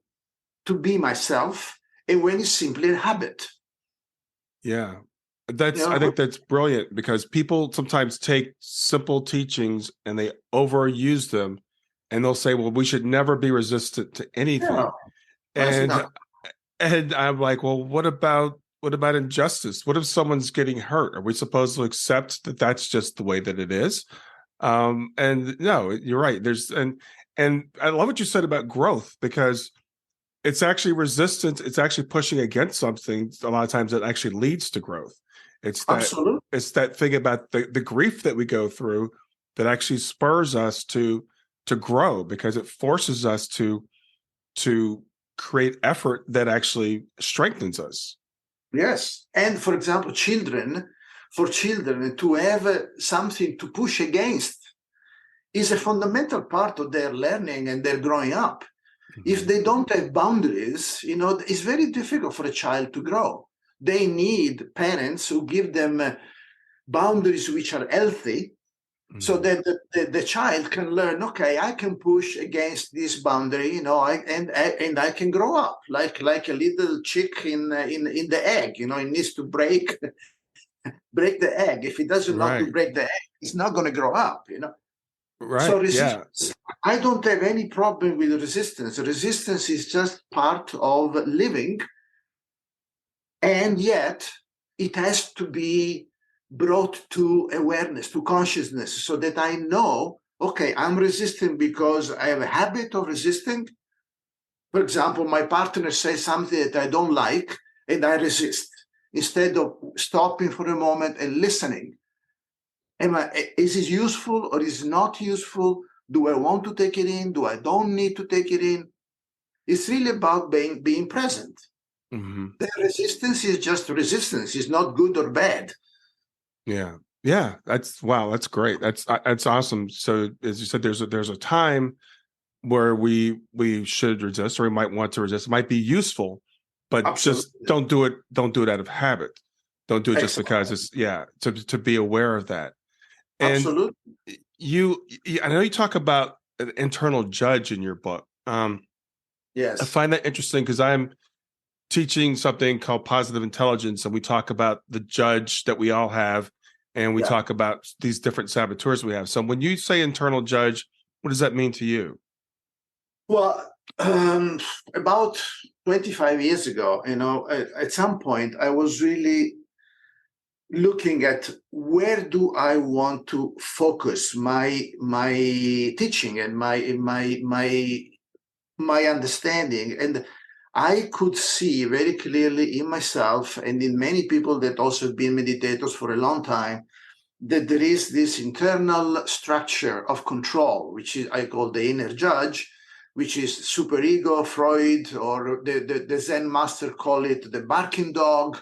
to be myself, and when it's simply a habit. Yeah, I think that's brilliant, because people sometimes take simple teachings and they overuse them, and they'll say, well, we should never be resistant to anything. And I'm like, well, what about injustice? What if someone's getting hurt? Are we supposed to accept that that's just the way that it is? And no, you're right. And I love what you said about growth, because it's actually resistance. It's actually pushing against something a lot of times that actually leads to growth. It's that thing about the grief that we go through that actually spurs us to grow, because it forces us to create effort that actually strengthens us. Yes. And for example, for children to have something to push against is a fundamental part of their learning and their growing up. If they don't have boundaries, it's very difficult for a child to grow. They need parents who give them boundaries which are healthy, so that the child can learn, okay, I can push against this boundary, and I can grow up like a little chick in the egg. It needs to break the egg. If it doesn't know to break the egg, it's not going to grow up. Right. So resistance, I don't have any problem with resistance. Resistance is just part of living, and yet it has to be brought to awareness, to consciousness, so that I know, okay, I'm resisting because I have a habit of resisting. For example, my partner says something that I don't like, and I resist, instead of stopping for a moment and listening. Is it useful or is it not useful? Do I want to take it in? Do I don't need to take it in? It's really about being present. The resistance is just resistance. It's not good or bad. Yeah. That's great. That's awesome. So as you said, there's a time where we should resist, or we might want to resist. It might be useful, but Absolutely. just don't do it out of habit. Don't do it just because it's to be aware of that. And Absolutely. I know you talk about an internal judge in your book. Yes. I find that interesting because I'm teaching something called positive intelligence, and we talk about the judge that we all have, and we talk about these different saboteurs we have. So when you say internal judge, what does that mean to you? Well, about 25 years ago, at some point, I was really looking at where do I want to focus my teaching and my understanding. And I could see very clearly in myself and in many people that also have been meditators for a long time, that there is this internal structure of control, which I call the inner judge, which is superego, Freud, or the Zen master call it the barking dog,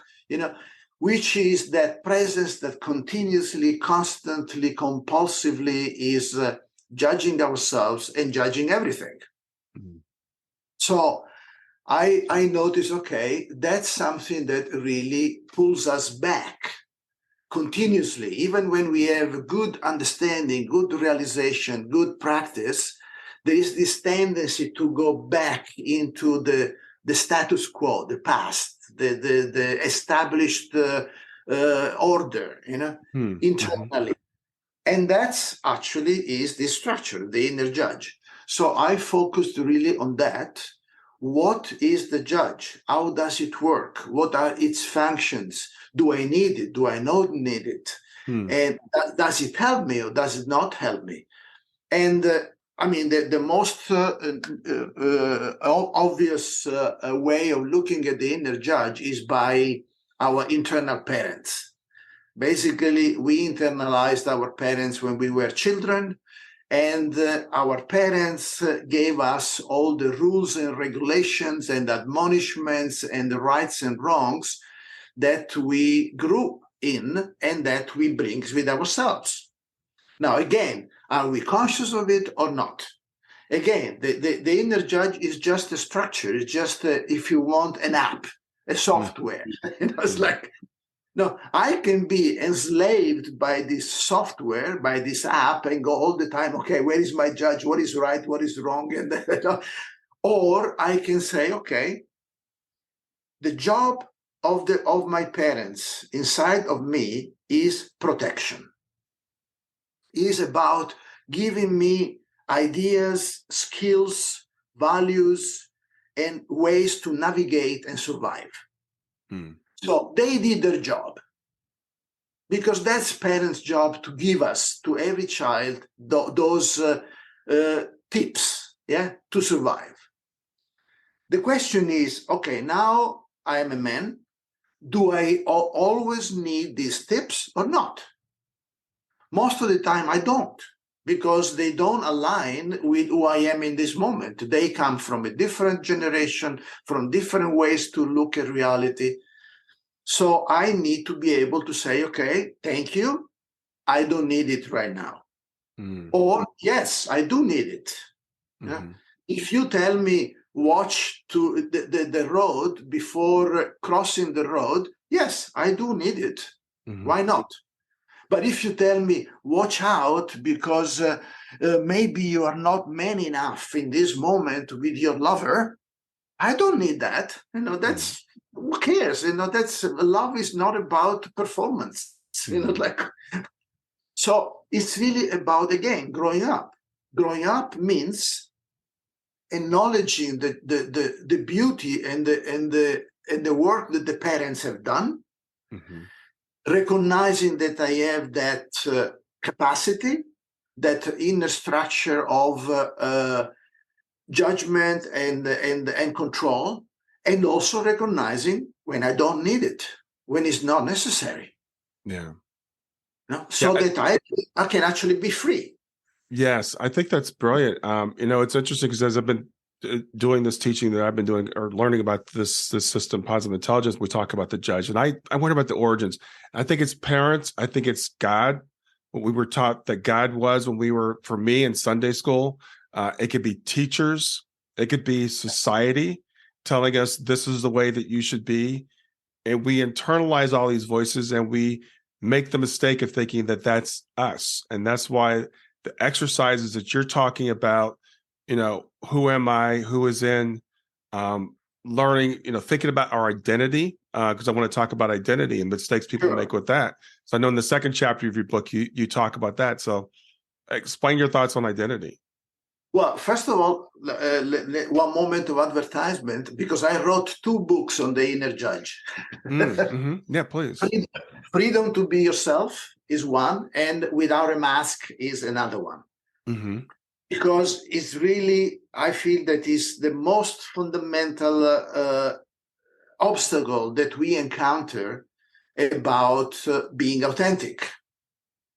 which is that presence that continuously, constantly, compulsively is judging ourselves and judging everything. So I notice, okay, that's something that really pulls us back continuously. Even when we have good understanding, good realization, good practice, there is this tendency to go back into the status quo, the past, the established order, internally. And that's actually is the structure, the inner judge. So I focused really on that. What is the judge? How does it work? What are its functions? Do I need it? Do I not need it? And does it help me or does it not help me? And the most obvious way of looking at the inner judge is by our internal parents. Basically, we internalized our parents when we were children, and our parents gave us all the rules and regulations and admonishments and the rights and wrongs that we grew in and that we bring with ourselves. Now, again, are we conscious of it or not? Again, the inner judge is just a structure. It's just, if you want, an app, a software. It's like, no, I can be enslaved by this software, by this app, and go all the time, okay, where is my judge? What is right? What is wrong? And or I can say, okay, the job of my parents inside of me is protection. Is about giving me ideas, skills, values, and ways to navigate and survive. So they did their job, because that's parents' job to give us, to every child, those tips, to survive. The question is, okay, now I am a man. Do I always need these tips or not? Most of the time I don't, because they don't align with who I am in this moment. They come from a different generation, from different ways to look at reality. So I need to be able to say, okay, thank you. I don't need it right now. Or yes, I do need it. Yeah? If you tell me watch to the road before crossing the road, yes, I do need it. Why not? But if you tell me watch out because maybe you are not man enough in this moment with your lover, I don't need that. That's who cares? That's love is not about performance. So it's really about, again, growing up. Growing up means acknowledging the beauty and the work that the parents have done, recognizing that I have that capacity, that inner structure of judgment and control, and also recognizing when I don't need it, when it's not necessary. Yeah. That I can actually be free. Yes, I think that's brilliant. It's interesting because as I've been doing this teaching that I've been doing or learning about this system, positive intelligence, we talk about the judge, and I wonder about the origins. I think it's parents. I think it's God. What we were taught that God was when we were, for me, in Sunday school. It could be teachers. It could be society telling us this is the way that you should be, and we internalize all these voices, and we make the mistake of thinking that that's us, and that's why the exercises that you're talking about, who am I, who is in, learning, thinking about our identity, because I want to talk about identity and mistakes people make with that. So I know in the second chapter of your book, you talk about that. So explain your thoughts on identity. Well, first of all, one moment of advertisement, because I wrote 2 books on the inner judge. Yeah, please. Freedom to be yourself is one, and Without a Mask is another one. Because it's really, I feel that is the most fundamental obstacle that we encounter about being authentic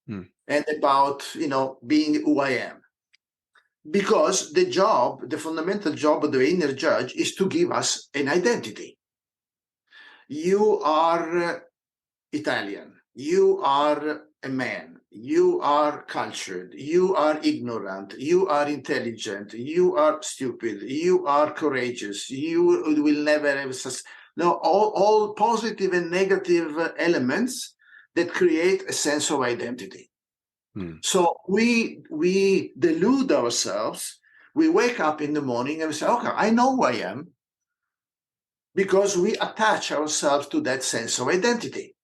and about, being who I am. Because the fundamental job of the inner judge is to give us an identity. You are Italian, you are a man, you are cultured, you are ignorant, you are intelligent, you are stupid, you are courageous, you will never have all positive and negative elements that create a sense of identity. So we delude ourselves. We wake up in the morning and we say, okay, I know who I am, because we attach ourselves to that sense of identity.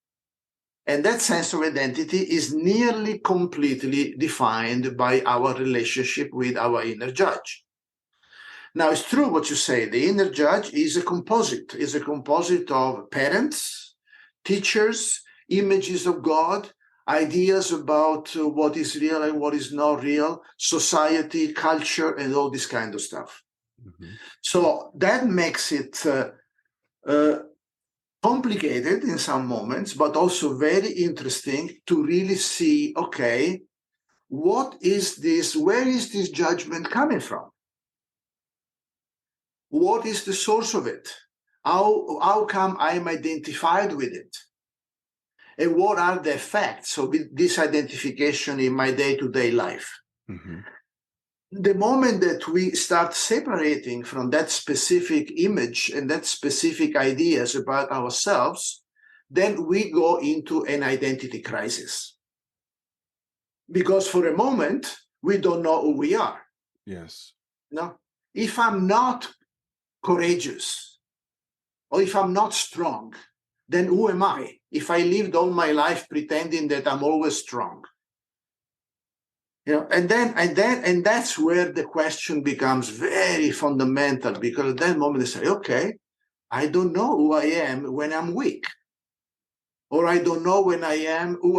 And that sense of identity is nearly completely defined by our relationship with our inner judge. Now, it's true what you say. The inner judge is a composite of parents, teachers, images of God, ideas about what is real and what is not real, society, culture, and all this kind of stuff. So that makes it complicated in some moments, but also very interesting to really see, okay, what is this? Where is this judgment coming from? What is the source of it? How come I'm identified with it? And what are the effects of this identification in my day-to-day life? The moment that we start separating from that specific image and that specific ideas about ourselves, then we go into an identity crisis. Because for a moment, we don't know who we are. Yes. No. If I'm not courageous, or if I'm not strong, then who am I? If I lived all my life pretending that I'm always strong, and that's where the question becomes very fundamental, because at that moment they say, okay, I don't know who I am when I'm weak, or I don't know who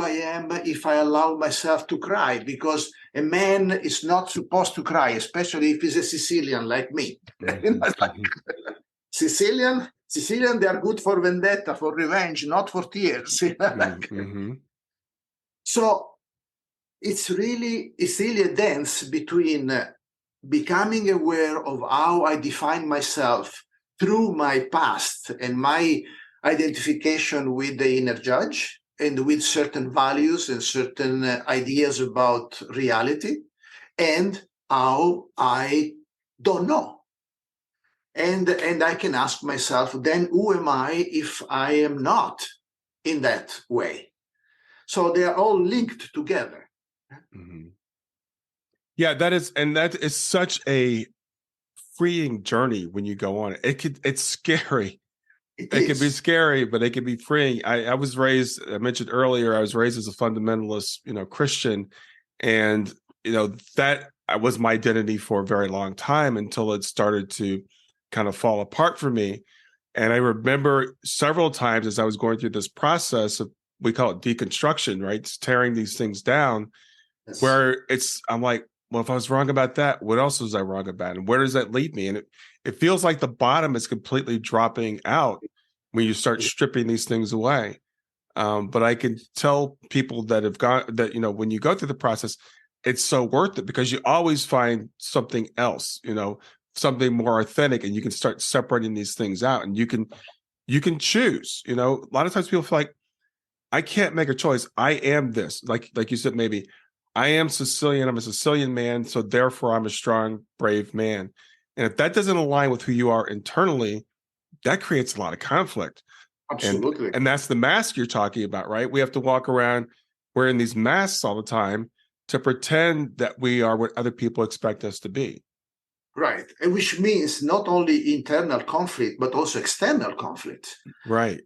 I am if I allow myself to cry, because a man is not supposed to cry, especially if he's a Sicilian like me. Sicilian, they are good for vendetta, for revenge, not for tears. So it's really a dance between becoming aware of how I define myself through my past and my identification with the inner judge and with certain values and certain ideas about reality, and how I don't know. And I can ask myself, then who am I if I am not in that way? So they are all linked together. Mm-hmm. Yeah, that is such a freeing journey when you go on it. It's scary. It can be scary, but it can be freeing. I was raised, I mentioned earlier, I was raised as a fundamentalist, Christian. And, that was my identity for a very long time until it started to kind of fall apart for me. And I remember several times as I was going through this process of, we call it deconstruction, right? It's tearing these things down, Yes. where I'm like, well, if I was wrong about that, what else was I wrong about? And where does that lead me? And it feels like the bottom is completely dropping out when you start stripping these things away. But I can tell people that have gone that, when you go through the process, it's so worth it because you always find something else, something more authentic, and you can start separating these things out, and you can choose. A lot of times people feel like, I can't make a choice. I am this, like you said, maybe I am Sicilian. I'm a Sicilian man, so therefore I'm a strong, brave man. And if that doesn't align with who you are internally, that creates a lot of conflict. Absolutely. And that's the mask you're talking about, right? We have to walk around wearing these masks all the time to pretend that we are what other people expect us to be. Right. And which means not only internal conflict, but also external conflict. Right.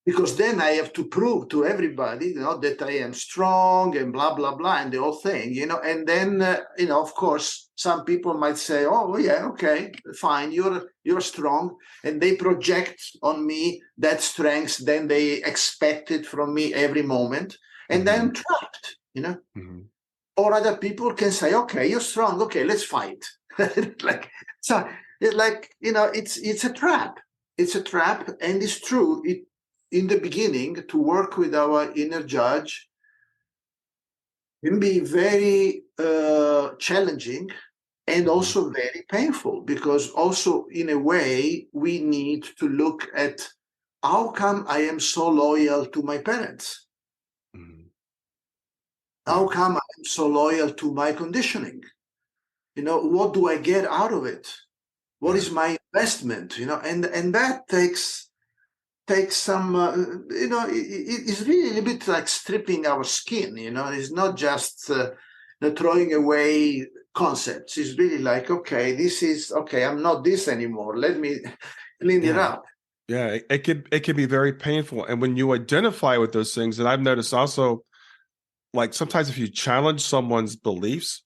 Because then I have to prove to everybody, that I am strong and blah, blah, blah, and the whole thing, and then, of course, some people might say, oh, yeah, okay, fine, you're strong. And they project on me that strength, then they expect it from me every moment. And then I'm trapped, Mm-hmm. Or other people can say, okay, you're strong. Okay, let's fight. It's a trap. It's a trap. And it's true. In the beginning, to work with our inner judge can be very challenging and also very painful, because also in a way we need to look at how come I am so loyal to my parents? Mm-hmm. How come I am so loyal to my conditioning? What do I get out of it? What is my investment? And that takes some, it's really a bit like stripping our skin, it's not just throwing away concepts. It's really like, okay, I'm not this anymore. Let me clean it up. Yeah, it can be very painful. And when you identify with those things, and I've noticed also, like sometimes if you challenge someone's beliefs,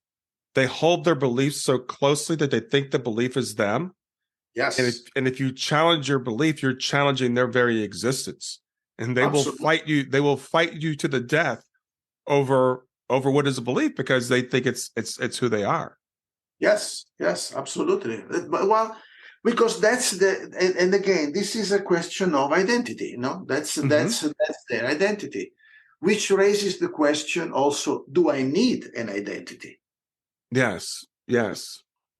they hold their beliefs so closely that they think the belief is them. Yes. And if you challenge your belief, you're challenging their very existence, and they Absolutely. will fight you. They will fight you to the death over what is a belief, because they think it's who they are. Yes, absolutely. Well, because that's and again, this is a question of identity. That's their identity, which raises the question also: do I need an identity? Yes.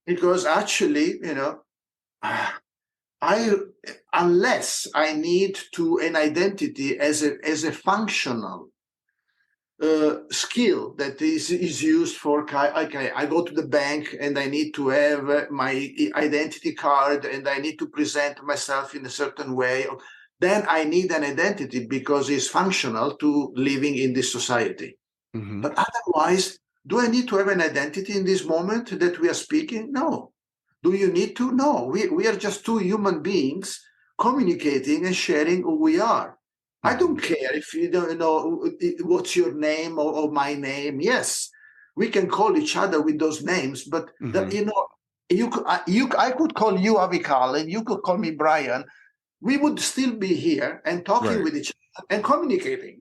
Because actually, unless I need an identity as a functional skill that is used for, okay, I go to the bank and I need to have my identity card and I need to present myself in a certain way, then I need an identity because it's functional to living in this society. Mm-hmm. But otherwise, do I need to have an identity in this moment that we are speaking? No. Do you need to? No. We are just two human beings communicating and sharing who we are. I don't care if you don't know what's your name or my name. Yes, we can call each other with those names, but I could call you Avikal and you could call me Brian. We would still be here and talking with each other and communicating.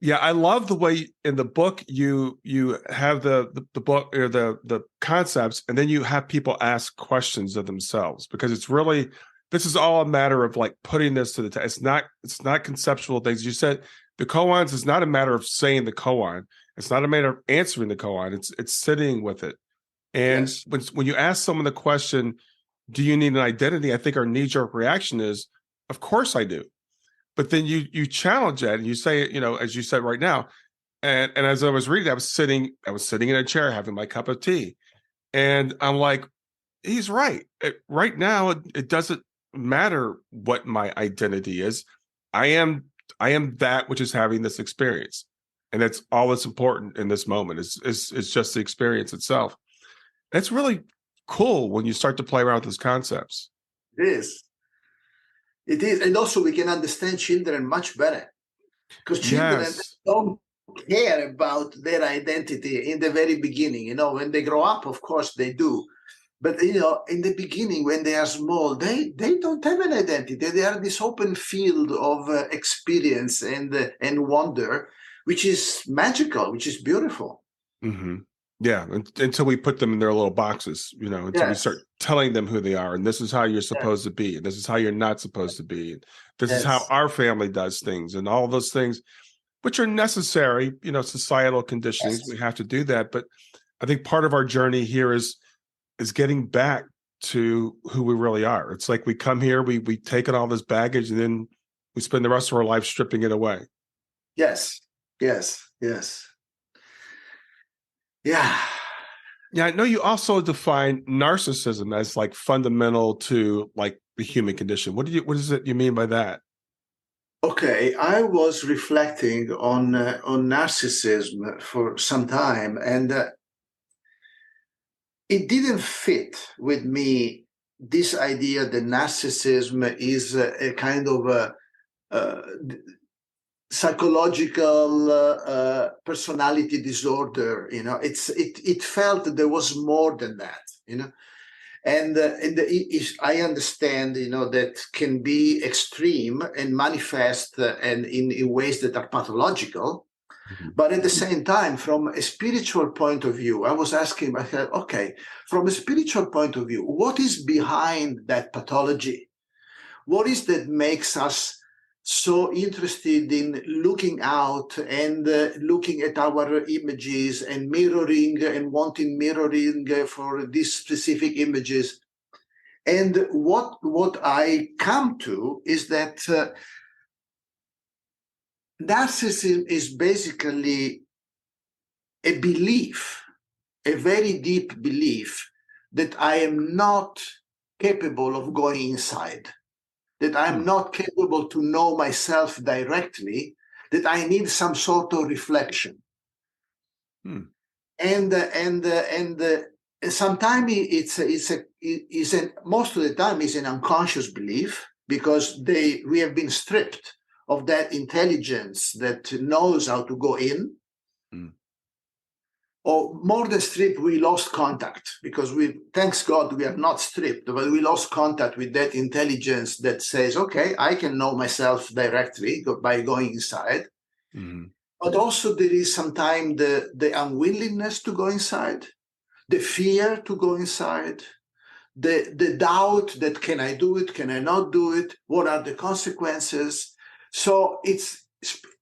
Yeah, I love the way in the book you have the book or the concepts, and then you have people ask questions of themselves, because it's really, this is all a matter of like putting this to the test. It's not conceptual things. You said the koans is not a matter of saying the koan. It's not a matter of answering the koan. It's sitting with it. And when you ask someone the question, do you need an identity? I think our knee-jerk reaction is, Of course I do. But then you challenge that and you say, as you said right now, and as I was reading, I was sitting in a chair having my cup of tea. And I'm like, he's right. Right now, it doesn't matter what my identity is. I am that which is having this experience. And that's all that's important in this moment. It's just the experience itself. It's really cool when you start to play around with those concepts. It is. It is. And also we can understand children much better, because children don't care about their identity in the very beginning. When they grow up, of course they do. But, in the beginning, when they are small, they don't have an identity. They are this open field of experience and wonder, which is magical, which is beautiful. Mm-hmm. Yeah, until we put them in their little boxes, until we start telling them who they are. And this is how you're supposed to be. And this is how you're not supposed to be. And this is how our family does things, and all those things, which are necessary, societal conditionings. We have to do that. But I think part of our journey here is getting back to who we really are. It's like we come here, we take in all this baggage, and then we spend the rest of our life stripping it away. Yes. Yeah. Yeah, I know you also define narcissism as like fundamental to like the human condition. What is it you mean by that? Okay, I was reflecting on narcissism for some time, and it didn't fit with me, this idea that narcissism is a kind of a psychological personality disorder. It felt that there was more than that. And I understand, that can be extreme and manifest and in ways that are pathological. Mm-hmm. But at the same time, from a spiritual point of view, I was asking myself, okay, from a spiritual point of view, what is behind that pathology? What is that makes us so interested in looking out and looking at our images and mirroring and wanting mirroring for these specific images? And what I come to is that narcissism is basically a belief, a very deep belief, that I am not capable of going inside, that I'm not capable to know myself directly, that I need some sort of reflection. And sometimes most of the time it's an unconscious belief, because we have been stripped of that intelligence that knows how to go in. Or more than stripped, we lost contact, because thanks God, we are not stripped, but we lost contact with that intelligence that says, okay, I can know myself directly by going inside. Mm-hmm. But also there is sometimes the unwillingness to go inside, the fear to go inside, the doubt that can I do it, can I not do it, what are the consequences? So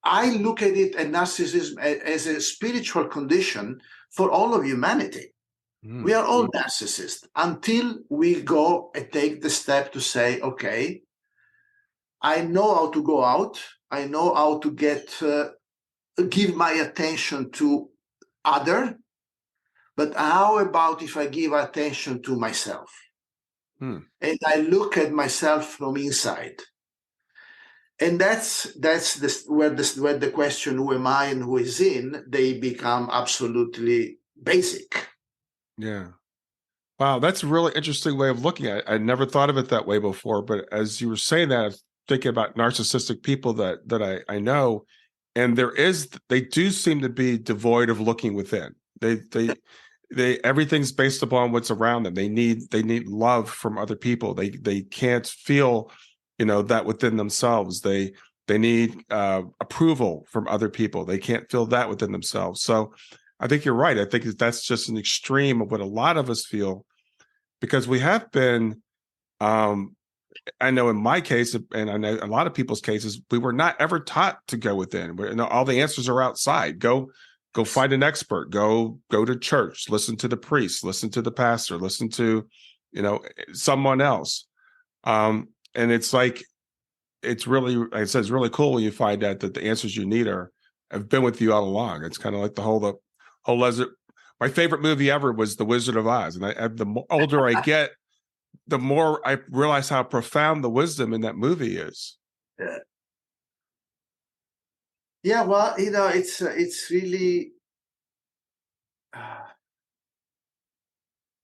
I look at it, and narcissism, as a spiritual condition for all of humanity. We are all narcissists until we go and take the step to say, okay, I know how to go out. I know how to give my attention to other, but how about if I give attention to myself? And I look at myself from inside. And that's where the question, who am I and who is in, they become absolutely basic. Yeah. Wow, that's a really interesting way of looking at it. I never thought of it that way before, but as you were saying that, I was thinking about narcissistic people that I know, and they do seem to be devoid of looking within. They everything's based upon what's around them. They need love from other people. They can't feel that within themselves. They need approval from other people. They can't feel that within themselves. So I think you're right. I think that's just an extreme of what a lot of us feel, because we have been, I know in my case, and I know a lot of people's cases, we were not ever taught to go within. All the answers are outside. Go find an expert, go to church, listen to the priest, listen to the pastor, listen to, someone else. And it's like, it's really, like I said, it's really cool when you find out that the answers you need have been with you all along. It's kind of like the whole lesson. My favorite movie ever was The Wizard of Oz, and the older I get, the more I realize how profound the wisdom in that movie is. Yeah. Yeah, well, it's really.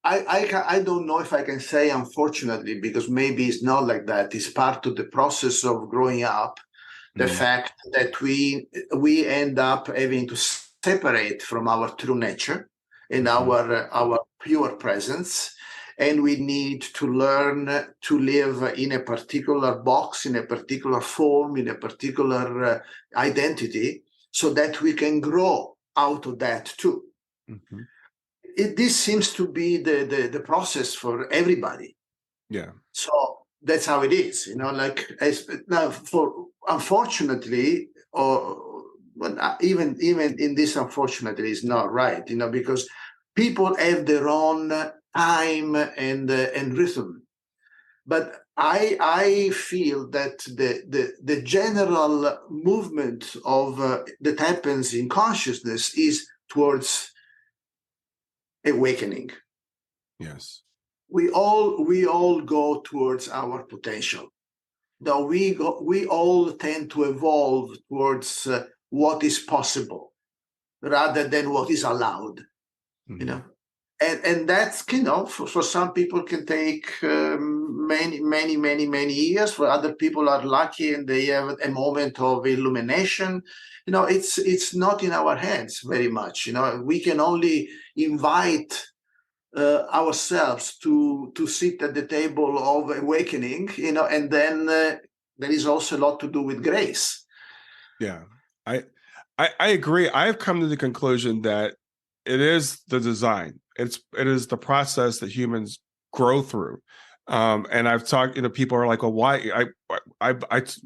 I don't know if I can say unfortunately, because maybe it's not like that. It's part of the process of growing up. The fact that we end up having to separate from our true nature and our pure presence, and we need to learn to live in a particular box, in a particular form, in a particular identity, so that we can grow out of that too. Mm-hmm. This seems to be the process for everybody. Yeah. So that's how it is, now unfortunately, or even in this, unfortunately, is not right, because people have their own time and rhythm. But I feel that the general movement of that happens in consciousness is towards awakening. Yes. We all go towards our potential. Now we all tend to evolve towards what is possible rather than what is allowed. Mm-hmm. And that's, for some people can take many years. For other people are lucky and they have a moment of illumination. It's not in our hands very much. We can only invite ourselves to sit at the table of awakening, and then there is also a lot to do with grace. Yeah, I agree. I've come to the conclusion that it is the design. It is the process that humans grow through. And I've talked, people are like, well, why? I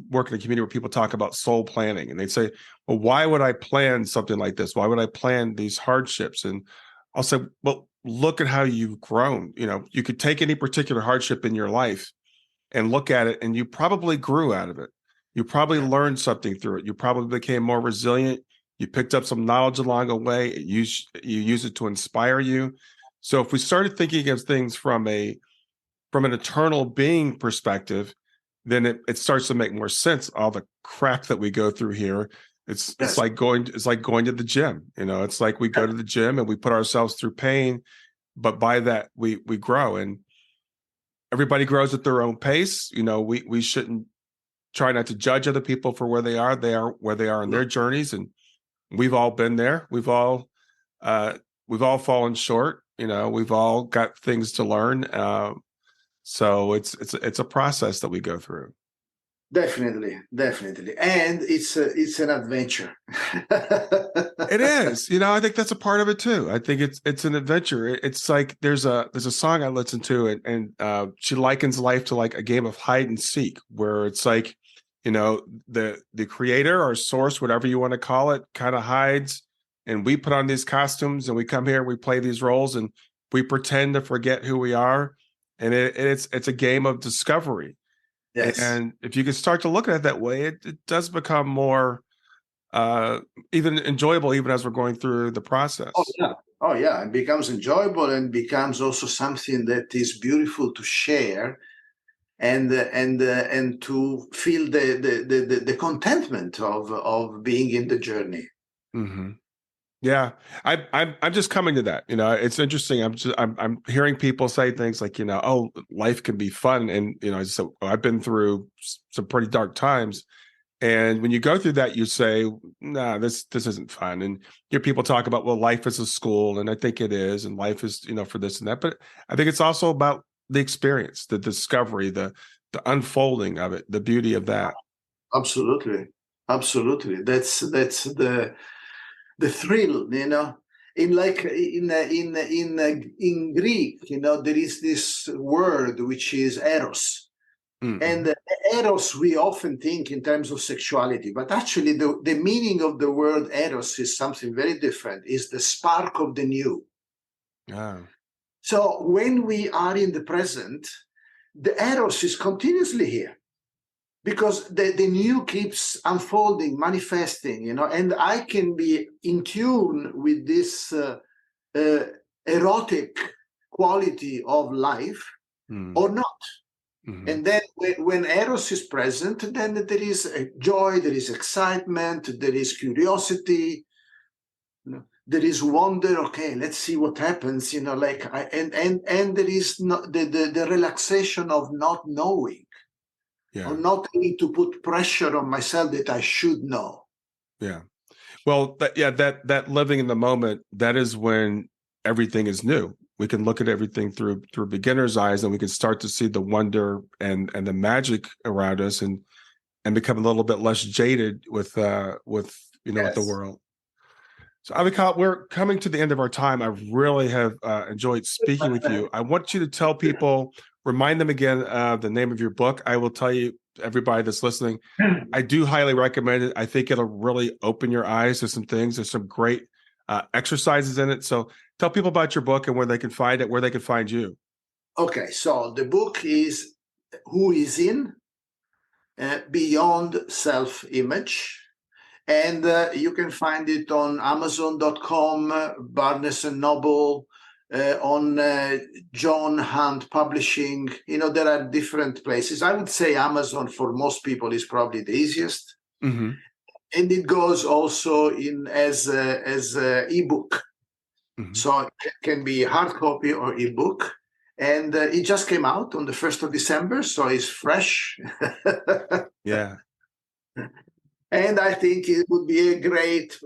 work in a community where people talk about soul planning, and they say, well, why would I plan something like this? Why would I plan these hardships? And I'll say, well, look at how you've grown. You could take any particular hardship in your life and look at it, and you probably grew out of it. You probably learned something through it. You probably became more resilient. You picked up some knowledge along the way. You use it to inspire you. So if we started thinking of things from an eternal being perspective, then it starts to make more sense. All the crap that we go through here, it's like going to the gym. It's like we go to the gym and we put ourselves through pain, but by that we grow, and everybody grows at their own pace. We shouldn't try not to judge other people for where they are. They are where they are in their journeys, and we've all been there. We've all fallen short. We've all got things to learn. So it's a process that we go through. Definitely, and it's an adventure. It is. I think that's a part of it too. I think it's an adventure. It's like there's a song I listen to, and she likens life to like a game of hide and seek, where it's like, the creator or source, whatever you want to call it, kind of hides, and we put on these costumes and we come here and we play these roles and we pretend to forget who we are, and it's a game of discovery. Yes. And if you can start to look at it that way, it does become more even enjoyable, even as we're going through the process. Oh yeah, it becomes enjoyable and becomes also something that is beautiful to share, and to feel the contentment of being in the journey. Mm-hmm. Yeah, I'm just coming to that. It's interesting. I'm hearing people say things like, oh, life can be fun, and so I've been through some pretty dark times, and when you go through that, you say, nah, this isn't fun. And hear people talk about, well, life is a school, and I think it is, and life is for this and that. But I think it's also about the experience, the discovery, the unfolding of it, the beauty of that. Absolutely. That's the thrill, in Greek, there is this word which is eros. Mm-hmm. And eros, we often think in terms of sexuality, but actually the meaning of the word eros is something very different. It's the spark of the new. So when we are in the present, the eros is continuously here. because the new keeps unfolding, manifesting, and I can be in tune with this erotic quality of life or not. Mm-hmm. And then when Eros is present, then there is joy, there is excitement, there is curiosity, there is wonder. Okay, let's see what happens. And there is the relaxation of not knowing, or not need to put pressure on myself that I should know. Yeah. Well, that living in the moment, that is when everything is new. We can look at everything through beginner's eyes, and we can start to see the wonder and the magic around us, and become a little bit less jaded with the world. So Avikal, we're coming to the end of our time. I really have enjoyed speaking with you. I want you to tell people, remind them again the name of your book. I will tell you, everybody that's listening, I do highly recommend it. I think it'll really open your eyes to some things. There's some great exercises in it. So tell people about your book and where they can find it, where they can find you. Okay, so the book is Who is In? Beyond Self-Image. And you can find it on Amazon.com, Barnes & Noble, on John Hunt Publishing. There are different places. I would say Amazon for most people is probably the easiest. Mm-hmm. And it goes also in as a ebook. Mm-hmm. So it can be hard copy or ebook. And it just came out on the 1st of December, so it's fresh. Yeah. And I think it would be a great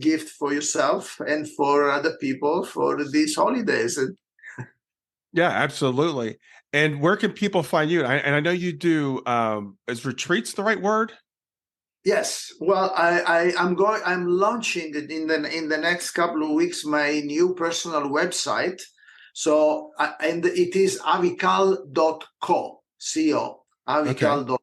gift for yourself and for other people for these holidays. Yeah, absolutely. And where can people find you? And I know you do. Is retreats the right word? Yes. Well, I'm launching in the next couple of weeks my new personal website. So and it is avikal.co. Avikal.co. Okay.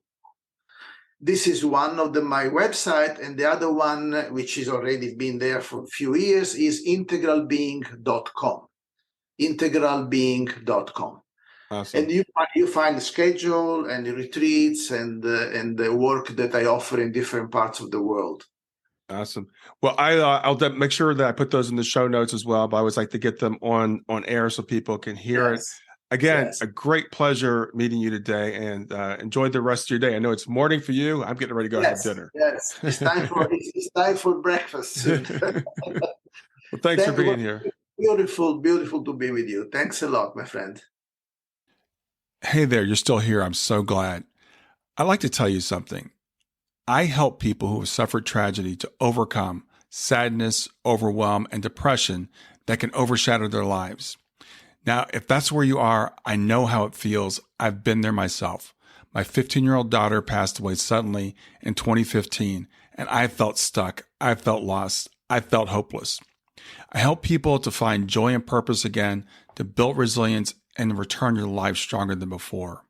This is one of my website, and the other one, which has already been there for a few years, is integralbeing.com. Integralbeing.com. Awesome. And you find the schedule and the retreats and the work that I offer in different parts of the world. Awesome. Well, I'll make sure that I put those in the show notes as well. But I always like to get them on air so people can hear it. Again, a great pleasure meeting you today, and enjoy the rest of your day. I know it's morning for you. I'm getting ready to go have dinner. Yes, it's time for breakfast soon. Well, thanks for being here. Beautiful to be with you. Thanks a lot, my friend. Hey there, you're still here. I'm so glad. I'd like to tell you something. I help people who have suffered tragedy to overcome sadness, overwhelm, and depression that can overshadow their lives. Now, if that's where you are, I know how it feels. I've been there myself. My 15-year-old daughter passed away suddenly in 2015, and I felt stuck. I felt lost. I felt hopeless. I help people to find joy and purpose again, to build resilience, and return your life stronger than before.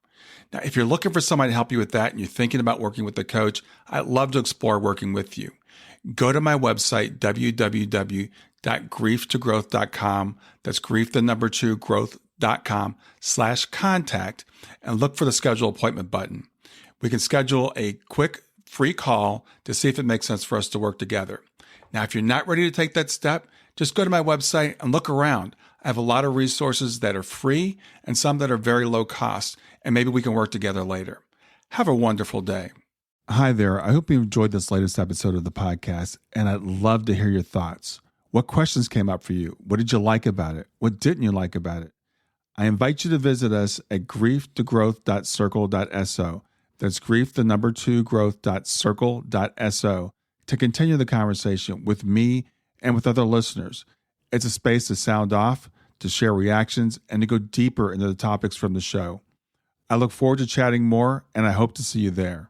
Now, if you're looking for somebody to help you with that and you're thinking about working with a coach, I'd love to explore working with you. Go to my website, www.grieftogrowth.com. That's grief, the number 2, growth.com/contact, and look for the schedule appointment button. We can schedule a quick free call to see if it makes sense for us to work together. Now, if you're not ready to take that step, just go to my website and look around. I have a lot of resources that are free and some that are very low cost, and maybe we can work together later. Have a wonderful day. Hi there. I hope you enjoyed this latest episode of the podcast, and I'd love to hear your thoughts. What questions came up for you? What did you like about it? What didn't you like about it? I invite you to visit us at grieftogrowth.circle.so. That's grief, the number 2, growth.circle.so to continue the conversation with me and with other listeners. It's a space to sound off, to share reactions, and to go deeper into the topics from the show. I look forward to chatting more, and I hope to see you there.